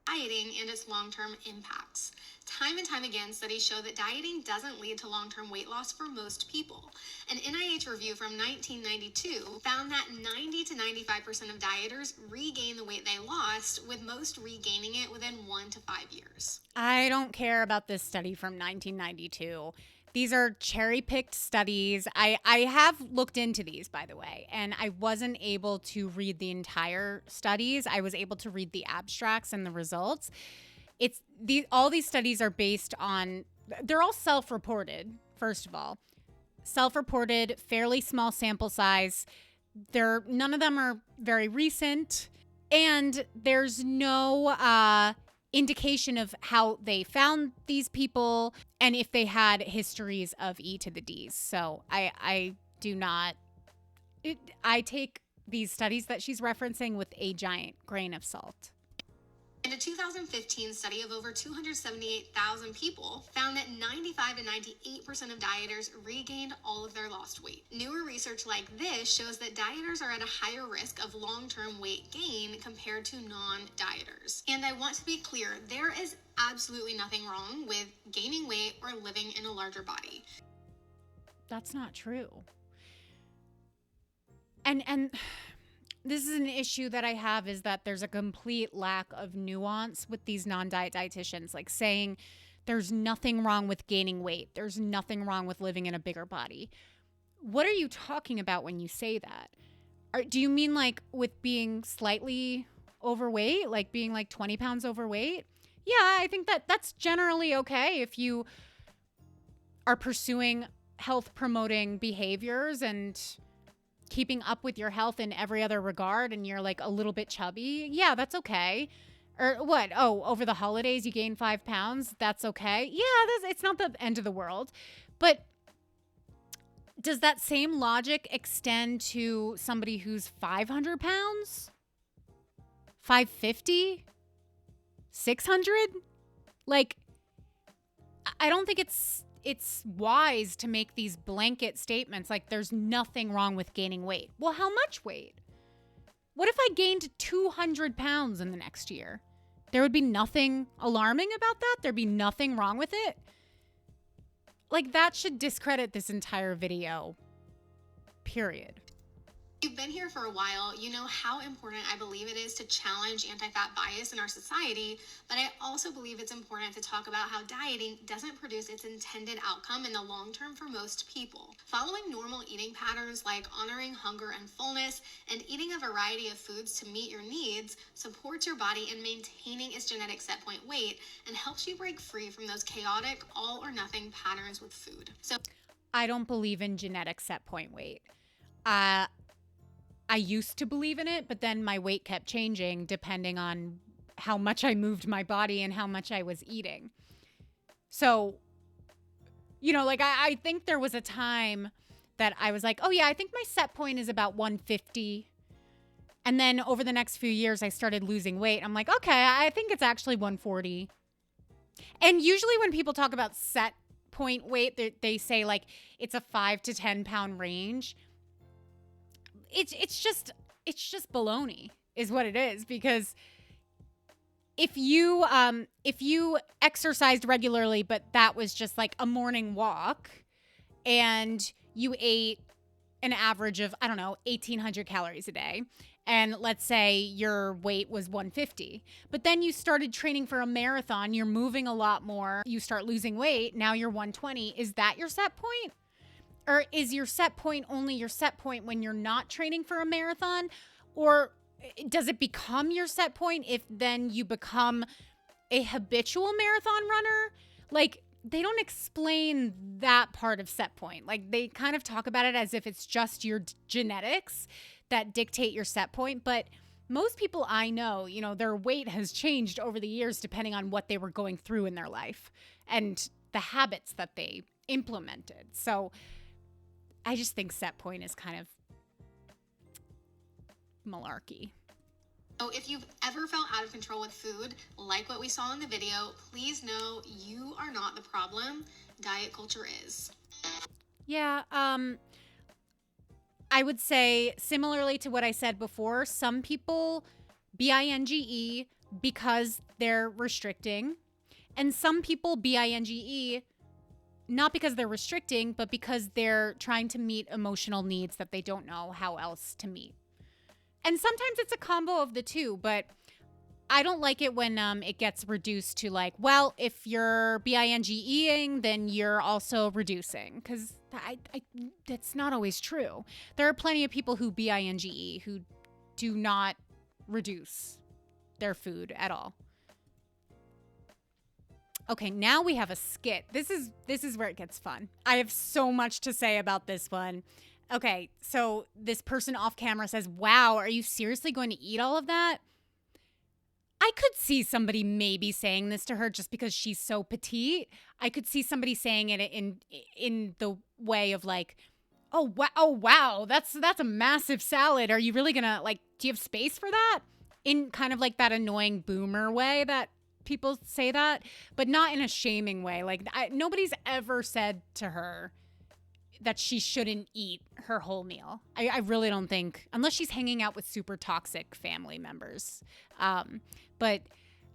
S1: Dieting and its long-term impacts. Time and time again, studies show that dieting doesn't lead to long-term weight loss for most people. An NIH review from 1992 found that 90 to 95% of dieters regain the weight they lost, with most regaining it within 1 to 5 years.
S2: I don't care about this study from 1992. These are cherry-picked studies. I have looked into these, by the way, and I wasn't able to read the entire studies. I was able to read the abstracts and the results. All these studies are based on, they're all self-reported, first of all. Self-reported, fairly small sample size. None of them are very recent, and there's no indication of how they found these people and if they had histories of E to the D's. So I take these studies that she's referencing with a giant grain of salt.
S1: And a 2015 study of over 278,000 people found that 95 and 98% of dieters regained all of their lost weight. Newer research like this shows that dieters are at a higher risk of long-term weight gain compared to non-dieters. And I want to be clear, there is absolutely nothing wrong with gaining weight or living in a larger body.
S2: That's not true. And this is an issue that I have, is that there's a complete lack of nuance with these non-diet dietitians, like saying there's nothing wrong with gaining weight. There's nothing wrong with living in a bigger body. What are you talking about when you say that? Do you mean like with being slightly overweight, like being like 20 pounds overweight? Yeah, I think that's generally okay if you are pursuing health promoting behaviors and keeping up with your health in every other regard, and you're like a little bit chubby. Yeah, that's okay. Or what? Oh, over the holidays you gain 5 pounds. That's okay. Yeah, it's not the end of the world. But does that same logic extend to somebody who's 500 pounds? 550? 600? Like, I don't think it's wise to make these blanket statements like there's nothing wrong with gaining weight. Well, how much weight? What if I gained 200 pounds in the next year? There would be nothing alarming about that? There'd be nothing wrong with it? Like, that should discredit this entire video. Period.
S1: If you've been here for a while, you know how important I believe it is to challenge anti-fat bias in our society, but I also believe it's important to talk about how dieting doesn't produce its intended outcome in the long term for most people. Following normal eating patterns like honoring hunger and fullness and eating a variety of foods to meet your needs supports your body in maintaining its genetic set point weight and helps you break free from those chaotic all or nothing patterns with food. So
S2: I don't believe in genetic set point weight. I used to believe in it, but then my weight kept changing depending on how much I moved my body and how much I was eating. So, you know, like I think there was a time that I was like, oh yeah, I think my set point is about 150. And then over the next few years, I started losing weight. I'm like, okay, I think it's actually 140. And usually when people talk about set point weight, they say like it's a 5 to 10 pound range. It's just baloney is what it is, because if you exercised regularly, but that was just like a morning walk and you ate an average of, I don't know, 1,800 calories a day, and let's say your weight was 150, but then you started training for a marathon, you're moving a lot more, you start losing weight, now you're 120, is that your set point? Or is your set point only your set point when you're not training for a marathon? Or does it become your set point if then you become a habitual marathon runner? Like, they don't explain that part of set point. Like, they kind of talk about it as if it's just your genetics that dictate your set point. But most people I know, you know, their weight has changed over the years depending on what they were going through in their life and the habits that they implemented. So I just think set point is kind of malarkey.
S1: So if you've ever felt out of control with food, like what we saw in the video, please know you are not the problem. Diet culture is.
S2: Yeah, I would say, similarly to what I said before, some people binge because they're restricting, and some people binge not because they're restricting, but because they're trying to meet emotional needs that they don't know how else to meet. And sometimes it's a combo of the two, but I don't like it when it gets reduced to like, well, if you're binge-ing, then you're also reducing, because that's not always true. There are plenty of people who binge who do not reduce their food at all. Okay, now we have a skit. This is where it gets fun. I have so much to say about this one. Okay, so this person off camera says, "Wow, are you seriously going to eat all of that?" I could see somebody maybe saying this to her just because she's so petite. I could see somebody saying it in the way of like, "Oh wow, that's a massive salad. Are you really gonna, like, do you have space for that?" In kind of like that annoying boomer way that people say that, but not in a shaming way. Like, nobody's ever said to her that she shouldn't eat her whole meal. I really don't think, unless she's hanging out with super toxic family members. But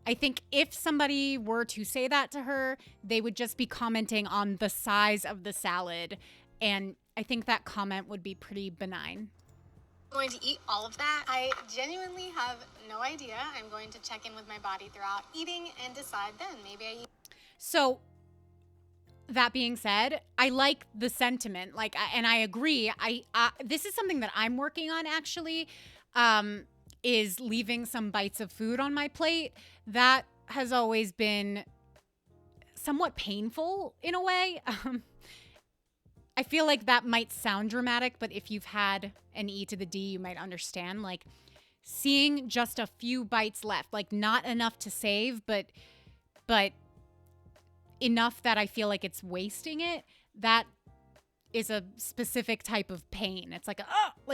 S2: I think if somebody were to say that to her, they would just be commenting on the size of the salad. And I think that comment would be pretty benign.
S1: Going to eat all of that? I genuinely have no idea. I'm going to check in with my body throughout eating and decide then. Maybe I eat.
S2: So that being said, I like the sentiment, like, and I agree. This is something that I'm working on actually, is leaving some bites of food on my plate. That has always been somewhat painful in a way. I feel like that might sound dramatic, but if you've had an E to the D, you might understand. Like, seeing just a few bites left, like not enough to save, but enough that I feel like it's wasting it, that is a specific type of pain. It's like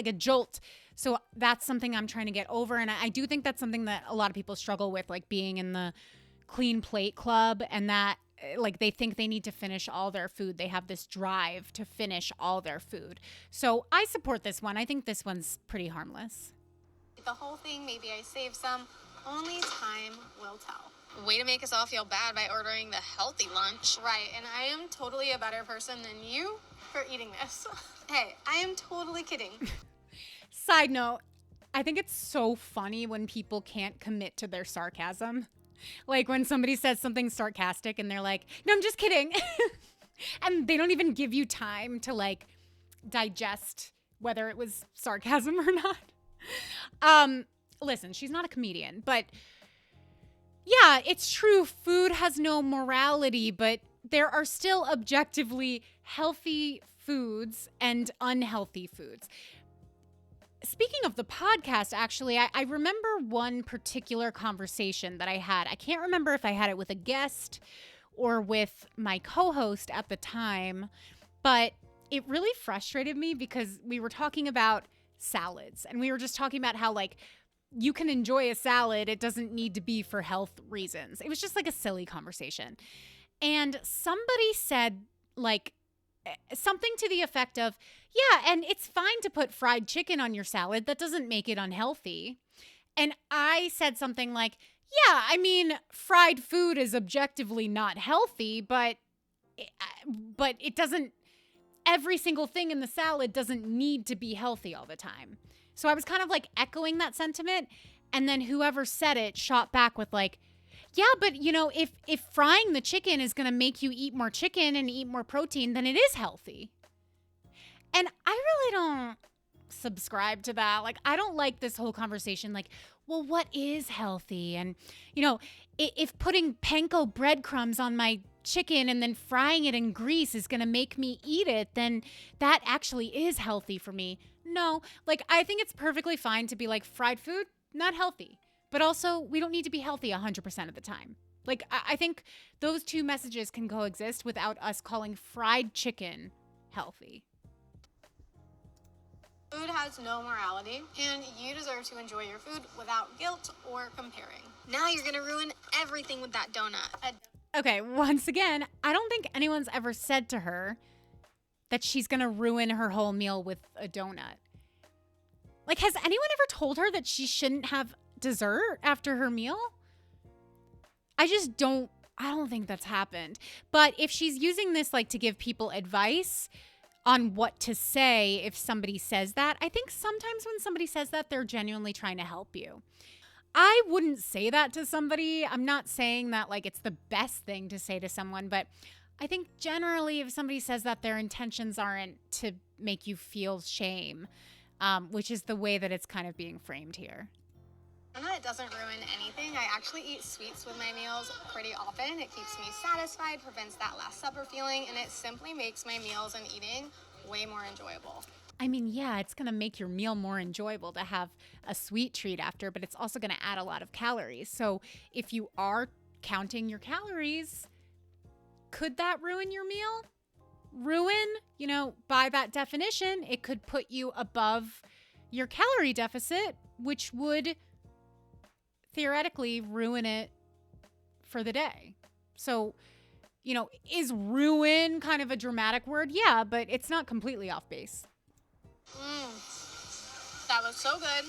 S2: a jolt. So that's something I'm trying to get over. And I do think that's something that a lot of people struggle with, like being in the clean plate club, and that like they think they need to finish all their food. They have this drive to finish all their food. So I support this one. I think this one's pretty harmless.
S1: The whole thing, maybe I save some. Only time will tell. Way to make us all feel bad by ordering the healthy lunch. Right, and I am totally a better person than you for eating this. Hey, I am totally kidding.
S2: Side note, I think it's so funny when people can't commit to their sarcasm. Like when somebody says something sarcastic and they're like, "No, I'm just kidding." And they don't even give you time to like digest whether it was sarcasm or not. Listen, she's not a comedian, but yeah, it's true. Food has no morality, but there are still objectively healthy foods and unhealthy foods. Speaking of the podcast, actually, I remember one particular conversation that I had. I can't remember if I had it with a guest or with my co-host at the time, but it really frustrated me because we were talking about salads, and we were just talking about how, like, you can enjoy a salad. It doesn't need to be for health reasons. It was just like a silly conversation. And somebody said, like, something to the effect of, "Yeah, and it's fine to put fried chicken on your salad. That doesn't make it unhealthy." And I said something like, "Yeah, I mean, fried food is objectively not healthy, but it doesn't, every single thing in the salad doesn't need to be healthy all the time." So I was kind of like echoing that sentiment. And then whoever said it shot back with like, "Yeah, but you know, if frying the chicken is going to make you eat more chicken and eat more protein, then it is healthy." And I really don't subscribe to that. Like, I don't like this whole conversation. Like, well, what is healthy? And, you know, if putting panko breadcrumbs on my chicken and then frying it in grease is going to make me eat it, then that actually is healthy for me. No, like I think it's perfectly fine to be like fried food, not healthy. But also we don't need to be healthy 100% of the time. Like I think those two messages can coexist without us calling fried chicken healthy.
S1: Food has no morality, and you deserve to enjoy your food without guilt or comparing. Now you're gonna ruin everything with that donut.
S2: Okay, once again, I don't think anyone's ever said to her that she's gonna ruin her whole meal with a donut. Like, has anyone ever told her that she shouldn't have dessert after her meal? I don't think that's happened. But if she's using this like to give people advice on what to say if somebody says that, I think sometimes when somebody says that, they're genuinely trying to help you. I wouldn't say that to somebody. I'm not saying that like it's the best thing to say to someone, but I think generally if somebody says that, their intentions aren't to make you feel shame, which is the way that it's kind of being framed here.
S1: It doesn't ruin anything. I actually eat sweets with my meals pretty often. It keeps me satisfied, prevents that Last Supper feeling, and it simply makes my meals and eating way more enjoyable.
S2: I mean, yeah, it's going to make your meal more enjoyable to have a sweet treat after, but it's also going to add a lot of calories. So if you are counting your calories, could that ruin your meal? Ruin, by that definition, it could put you above your calorie deficit, which would theoretically ruin it for the day. So, is ruin kind of a dramatic word? Yeah, but it's not completely off base.
S1: That was so good.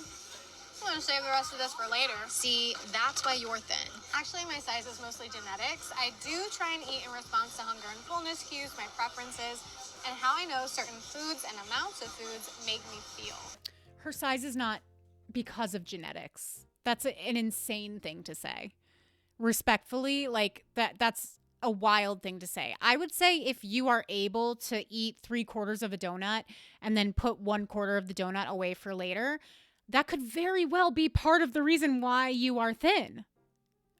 S1: I'm going to save the rest of this for later. See, that's why you're thin. Actually, my size is mostly genetics. I do try and eat in response to hunger and fullness cues, my preferences, and how I know certain foods and amounts of foods make me feel.
S2: Her size is not because of genetics. That's an insane thing to say. Respectfully, like that's a wild thing to say. I would say if you are able to eat 3/4 of a donut and then put 1/4 of the donut away for later, that could very well be part of the reason why you are thin.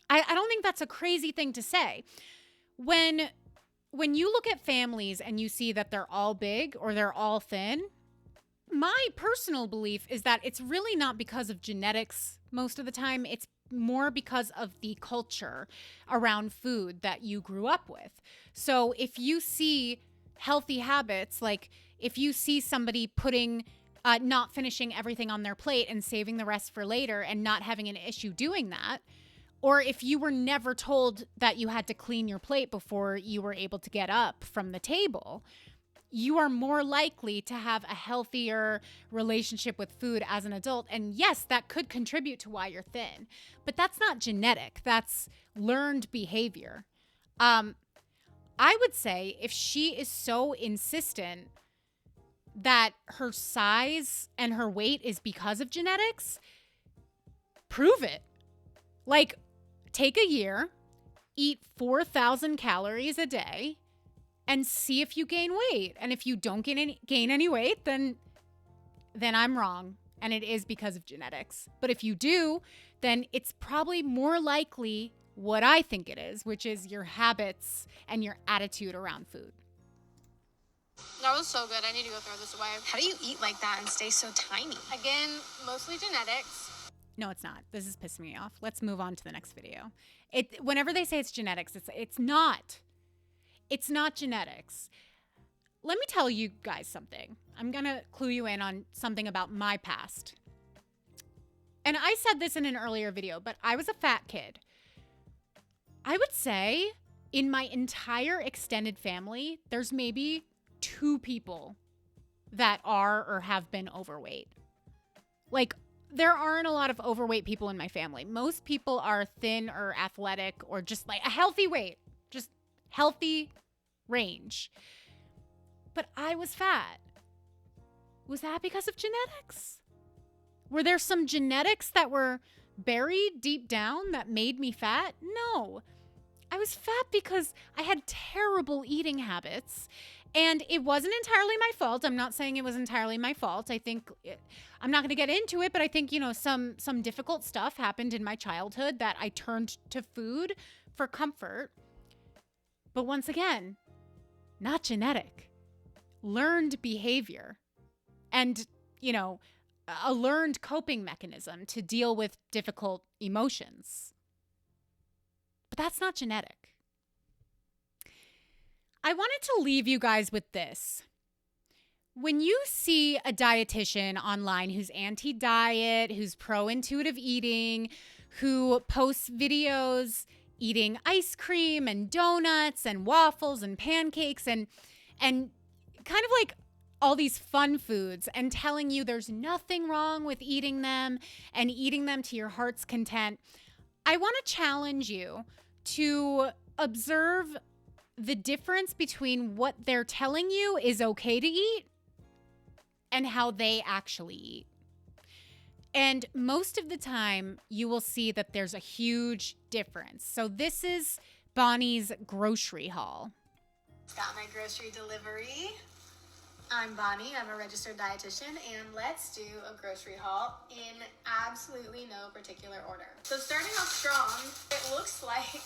S2: I don't think that's a crazy thing to say. When you look at families and you see that they're all big or they're all thin, my personal belief is that it's really not because of genetics most of the time. It's more because of the culture around food that you grew up with. So if you see healthy habits, like if you see somebody putting, not finishing everything on their plate and saving the rest for later and not having an issue doing that, or if you were never told that you had to clean your plate before you were able to get up from the table, you are more likely to have a healthier relationship with food as an adult. And yes, that could contribute to why you're thin, but that's not genetic. That's learned behavior. I would say if she is so insistent that her size and her weight is because of genetics, prove it. Like, take a year, eat 4,000 calories a day, and see if you gain weight. And if you don't gain any weight, then I'm wrong. And it is because of genetics. But if you do, then it's probably more likely what I think it is, which is your habits and your attitude around food.
S1: That was so good. I need to go throw this away. How do you eat like that and stay so tiny? Again, mostly genetics.
S2: No, it's not. This is pissing me off. Let's move on to the next video. Whenever they say it's genetics, it's not. It's not genetics. Let me tell you guys something. I'm going to clue you in on something about my past. And I said this in an earlier video, but I was a fat kid. I would say in my entire extended family, there's maybe 2 people that are or have been overweight. Like, there aren't a lot of overweight people in my family. Most people are thin or athletic or just like a healthy weight. Just healthy range. But I was fat. Was that because of genetics? Were there some genetics that were buried deep down that made me fat? No. I was fat because I had terrible eating habits. And it wasn't entirely my fault. I'm not saying it was entirely my fault. I'm not going to get into it, but I think, some difficult stuff happened in my childhood that I turned to food for comfort. But once again, not genetic. Learned behavior. And, a learned coping mechanism to deal with difficult emotions. But that's not genetic. I wanted to leave you guys with this. When you see a dietitian online who's anti-diet, who's pro-intuitive eating, who posts videos eating ice cream and donuts and waffles and pancakes and kind of like all these fun foods and telling you there's nothing wrong with eating them and eating them to your heart's content, I want to challenge you to observe the difference between what they're telling you is okay to eat and how they actually eat. And most of the time, you will see that there's a huge difference. So this is Bonnie's grocery haul.
S1: Got my grocery delivery. I'm Bonnie, I'm a registered dietitian, and let's do a grocery haul in absolutely no particular order. So starting off strong, it looks like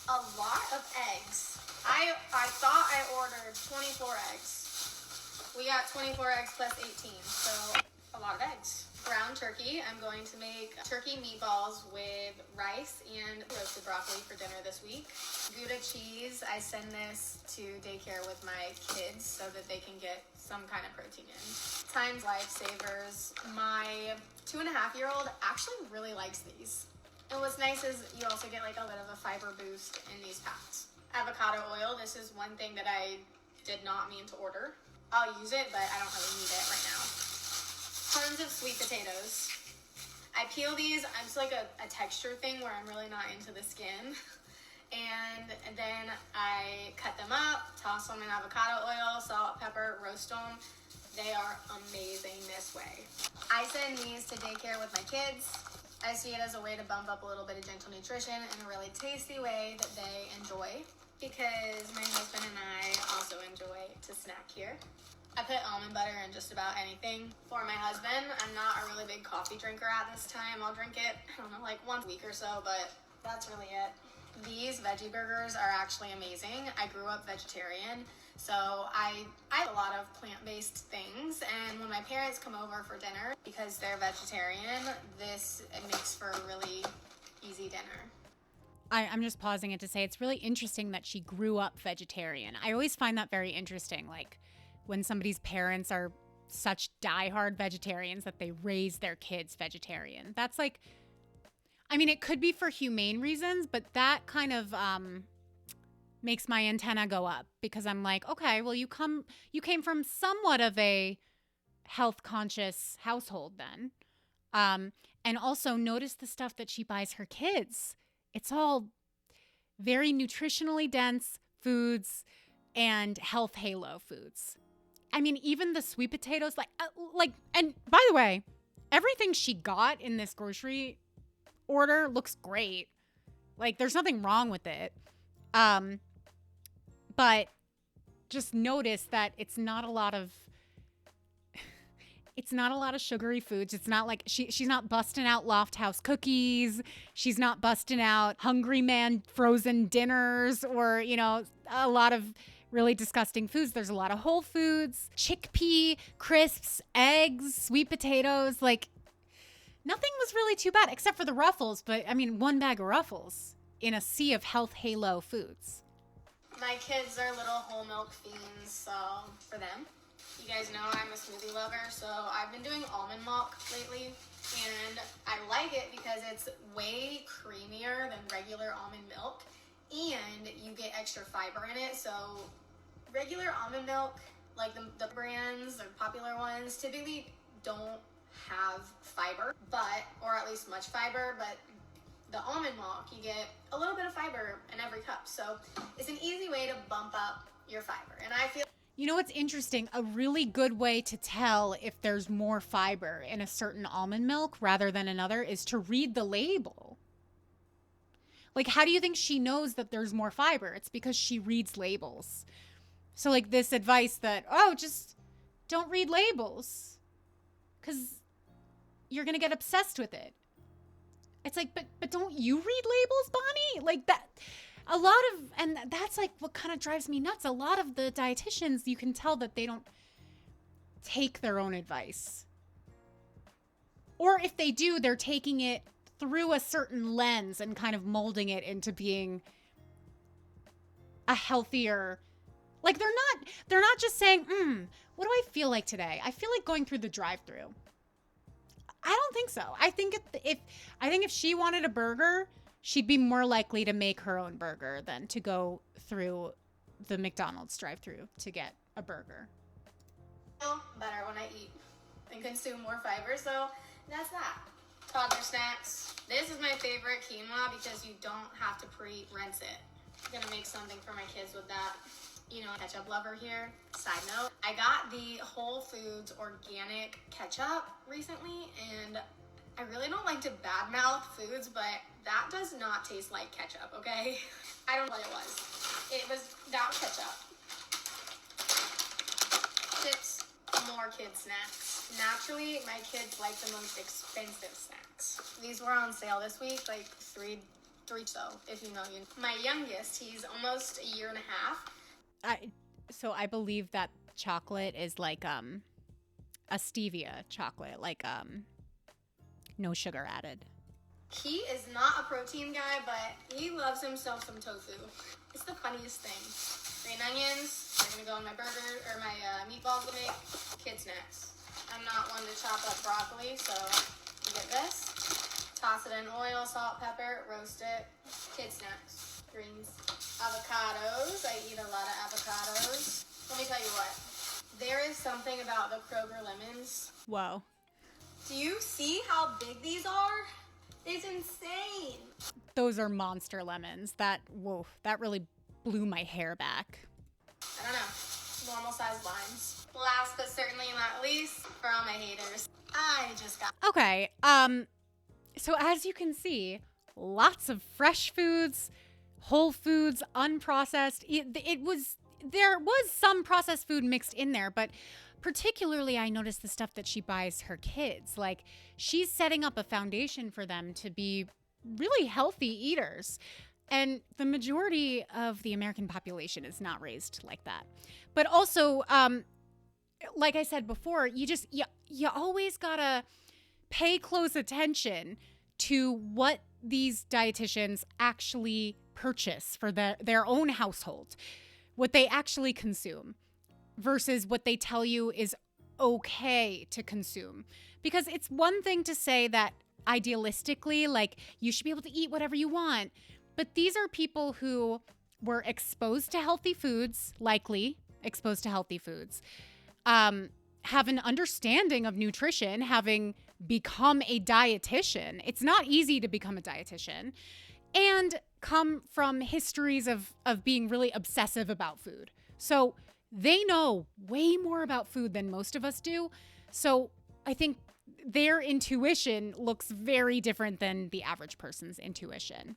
S1: a lot of eggs. I thought I ordered 24 eggs. We got 24 eggs plus 18, so a lot of eggs. Ground turkey, I'm going to make turkey meatballs with rice and roasted broccoli for dinner this week. Gouda cheese, I send this to daycare with my kids so that they can get some kind of protein in. Times Lifesavers, my 2.5-year-old actually really likes these. And what's nice is you also get like a bit of a fiber boost in these packs. Avocado oil, this is one thing that I did not mean to order. I'll use it, but I don't really need it right now. Tons of sweet potatoes. I peel these, it's like a texture thing where I'm really not into the skin. And then I cut them up, toss them in avocado oil, salt, pepper, roast them. They are amazing this way. I send these to daycare with my kids. I see it as a way to bump up a little bit of gentle nutrition in a really tasty way that they enjoy, because my husband and I also enjoy to snack here. I put almond butter in just about anything. For my husband, I'm not a really big coffee drinker at this time. I'll drink it, I don't know, like once a week or so, but that's really it. These veggie burgers are actually amazing. I grew up vegetarian, so I have a lot of plant-based things, and when my parents come over for dinner, because they're vegetarian, it makes for a really easy dinner.
S2: I'm just pausing it to say it's really interesting that she grew up vegetarian. I always find that very interesting, like when somebody's parents are such diehard vegetarians that they raise their kids vegetarian. That's like, I mean, it could be for humane reasons, but that kind of makes my antenna go up, because I'm like, okay, well, you came from somewhat of a health conscious household then. And also notice the stuff that she buys her kids. It's all very nutritionally dense foods and health halo foods. I mean, even the sweet potatoes, and by the way, everything she got in this grocery order looks great. Like, there's nothing wrong with it. But just notice that it's not a lot of sugary foods. It's not like she's not busting out Loft House cookies. She's not busting out Hungry Man frozen dinners or, a lot of really disgusting foods. There's a lot of whole foods, chickpea, crisps, eggs, sweet potatoes. Like, nothing was really too bad except for the Ruffles. But I mean, one bag of Ruffles in a sea of health halo foods.
S1: My kids are little whole milk fiends, so for them. You guys know I'm a smoothie lover, so I've been doing almond milk lately, and I like it because it's way creamier than regular almond milk, and you get extra fiber in it. So regular almond milk, like the brands, the popular ones, typically don't have fiber, or at least much fiber, but the almond milk, you get a little bit of fiber in every cup. So it's an easy way to bump up your fiber. And I feel
S2: You know what's interesting? A really good way to tell if there's more fiber in a certain almond milk rather than another is to read the label. Like, how do you think she knows that there's more fiber? It's because she reads labels. So, like, this advice that, just don't read labels because you're going to get obsessed with it. It's like, but don't you read labels, Bonnie? Like that. A lot of, and that's like what kind of drives me nuts. A lot of the dietitians, you can tell that they don't take their own advice. Or if they do, they're taking it through a certain lens and kind of molding it into being a healthier, like they're not just saying, what do I feel like today? I feel like going through the drive-thru. I don't think so. I think if she wanted a burger, she'd be more likely to make her own burger than to go through the McDonald's drive-thru to get a burger.
S1: Feel better when I eat and consume more fiber, so that's that. Toddler snacks. This is my favorite quinoa because you don't have to pre-rinse it. I'm gonna make something for my kids with that. You know, ketchup lover here. Side note, I got the Whole Foods organic ketchup recently, and I really don't like to badmouth foods, but that does not taste like ketchup, okay? I don't know what it was. It was that ketchup. Chips, more kid snacks. Naturally, my kids like the most expensive snacks. These were on sale this week, like three so, if you know. My youngest, he's almost a year and a half.
S2: So I believe that chocolate is like a stevia chocolate, like no sugar added.
S1: He is not a protein guy, but he loves himself some tofu. It's the funniest thing. Green onions, they're gonna go in my burger or my meatballs to make kid snacks. I'm not one to chop up broccoli, so you get this. Toss it in oil, salt, pepper, roast it. Kid snacks. Greens. Avocados. I eat a lot of avocados. Let me tell you what. There is something about the Kroger lemons.
S2: Whoa.
S1: Do you see how big these are? It's insane.
S2: Those are monster lemons. That really blew my hair back.
S1: I don't know. Normal sized limes. Last but certainly not least, for all my haters, I just got...
S2: Okay, so as you can see, lots of fresh foods, whole foods, unprocessed. There was some processed food mixed in there, but particularly I noticed the stuff that she buys her kids. Like, she's setting up a foundation for them to be really healthy eaters. And the majority of the American population is not raised like that. But also, like I said before, you always gotta pay close attention to what these dietitians actually purchase for their own household, what they actually consume versus what they tell you is okay to consume. Because it's one thing to say that idealistically, like, you should be able to eat whatever you want. But these are people who were exposed to healthy foods, likely exposed to healthy foods, have an understanding of nutrition, having become a dietitian. It's not easy to become a dietitian, and come from histories of being really obsessive about food. So they know way more about food than most of us do. So I think their intuition looks very different than the average person's intuition.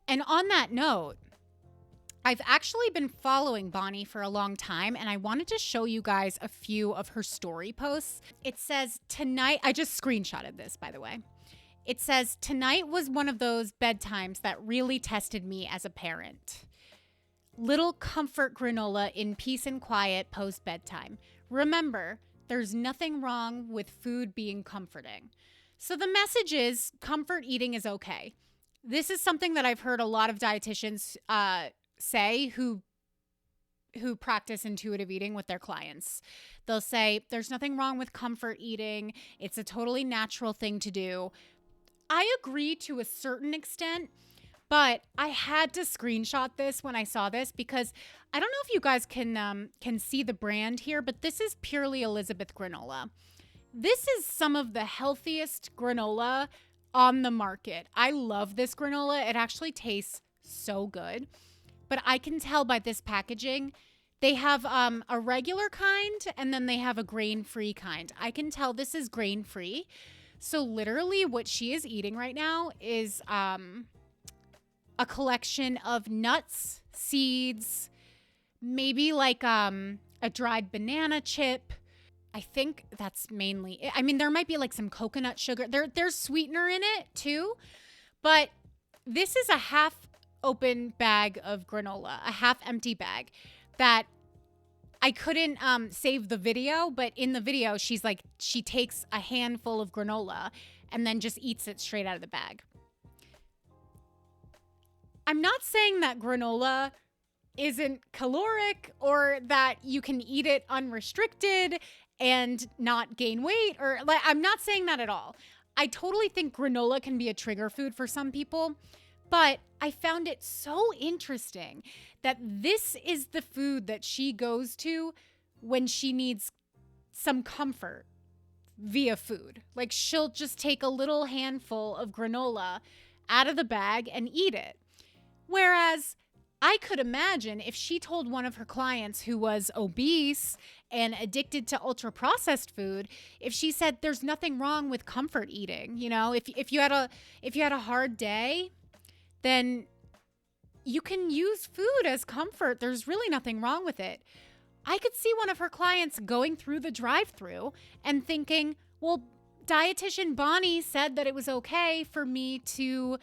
S2: And on that note, I've actually been following Bonnie for a long time, and I wanted to show you guys a few of her story posts. It says, tonight, I just screenshotted this, by the way. It says, tonight was one of those bedtimes that really tested me as a parent. Little comfort granola in peace and quiet post bedtime. Remember, there's nothing wrong with food being comforting. So the message is comfort eating is okay. This is something that I've heard a lot of dietitians say who practice intuitive eating with their clients. They'll say, there's nothing wrong with comfort eating. It's a totally natural thing to do. I agree to a certain extent, but I had to screenshot this when I saw this because I don't know if you guys can see the brand here, but this is Purely Elizabeth granola. This is some of the healthiest granola on the market. I love this granola. It actually tastes so good. But I can tell by this packaging, they have a regular kind and then they have a grain-free kind. I can tell this is grain-free. So literally what she is eating right now is a collection of nuts, seeds, maybe like a dried banana chip. I think that's mainly it. I mean, there might be like some coconut sugar. There's sweetener in it too. But this is a half open bag of granola, a half empty bag that I couldn't save the video, but in the video, she's like, she takes a handful of granola and then just eats it straight out of the bag. I'm not saying that granola isn't caloric or that you can eat it unrestricted and not gain weight, or like, I'm not saying that at all. I totally think granola can be a trigger food for some people, but I found it so interesting that this is the food that she goes to when she needs some comfort via food. Like, she'll just take a little handful of granola out of the bag and eat it. Whereas I could imagine if she told one of her clients who was obese and addicted to ultra processed food, if she said there's nothing wrong with comfort eating, you know, if you had a hard day, then you can use food as comfort. There's really nothing wrong with it. I could see one of her clients going through the drive-thru and thinking, well, dietitian Bonnie said that it was okay for me to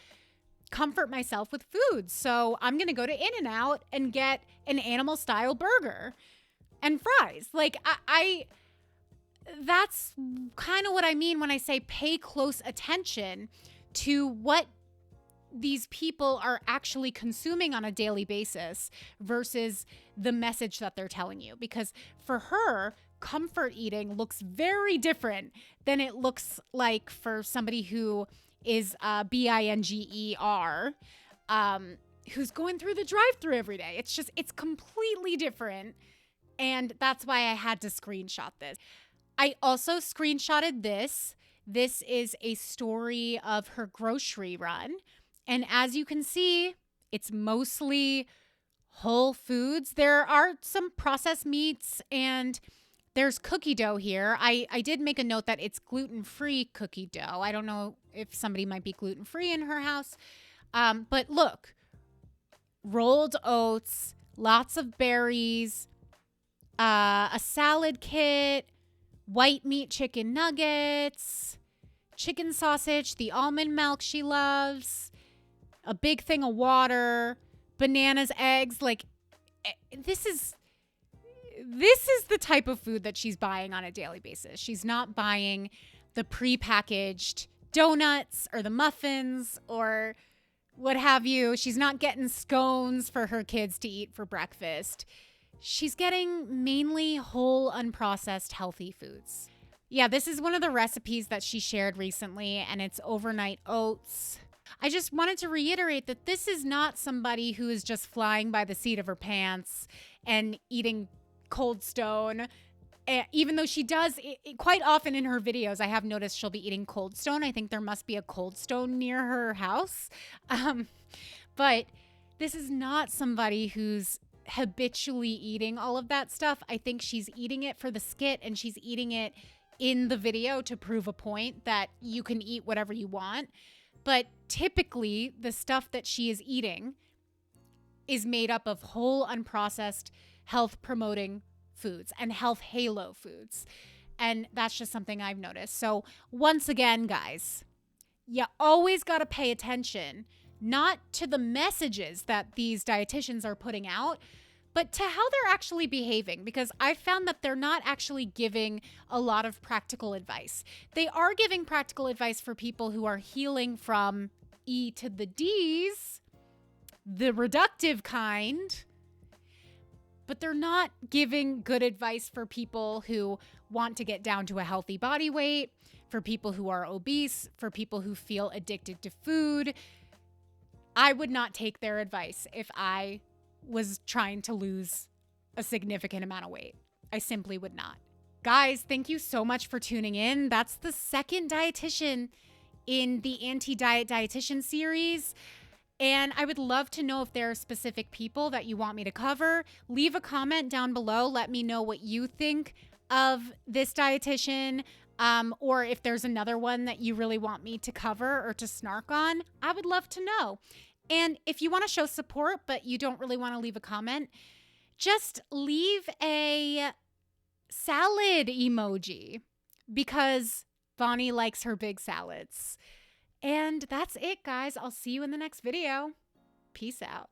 S2: comfort myself with food. So I'm going to go to In-N-Out and get an animal style burger and fries. Like, that's kind of what I mean when I say pay close attention to what these people are actually consuming on a daily basis versus the message that they're telling you. Because for her, comfort eating looks very different than it looks like for somebody who is BINGER, who's going through the drive-thru every day. It's completely different. And that's why I had to screenshot this. I also screenshotted this. This is a story of her grocery run. And as you can see, it's mostly whole foods. There are some processed meats and there's cookie dough here. I did make a note that it's gluten-free cookie dough. I don't know if somebody might be gluten-free in her house. But look, rolled oats, lots of berries, a salad kit, white meat chicken nuggets, chicken sausage, the almond milk she loves, a big thing of water, bananas, eggs. Like, this is the type of food that she's buying on a daily basis. She's not buying the prepackaged donuts or the muffins or what have you. She's not getting scones for her kids to eat for breakfast. She's getting mainly whole, unprocessed, healthy foods. Yeah, this is one of the recipes that she shared recently, and it's overnight oats. I just wanted to reiterate that this is not somebody who is just flying by the seat of her pants and eating Cold Stone. Even though she does, quite often in her videos, I have noticed she'll be eating Cold Stone. I think there must be a Cold Stone near her house. But this is not somebody who's habitually eating all of that stuff. I think she's eating it for the skit, and she's eating it in the video to prove a point that you can eat whatever you want. But typically, the stuff that she is eating is made up of whole, unprocessed, health-promoting foods and health halo foods. And that's just something I've noticed. So once again, guys, you always got to pay attention, not to the messages that these dietitians are putting out, but to how they're actually behaving, because I found that they're not actually giving a lot of practical advice. They are giving practical advice for people who are healing from E to the D's, the reductive kind, but they're not giving good advice for people who want to get down to a healthy body weight, for people who are obese, for people who feel addicted to food. I would not take their advice if I was trying to lose a significant amount of weight. I simply would not. Guys, thank you so much for tuning in. That's the second dietitian in the Anti-Diet Dietitian series. And I would love to know if there are specific people that you want me to cover. Leave a comment down below. Let me know what you think of this dietitian, or if there's another one that you really want me to cover or to snark on. I would love to know. And if you want to show support, but you don't really want to leave a comment, just leave a salad emoji, because Bonnie likes her big salads. And that's it, guys. I'll see you in the next video. Peace out.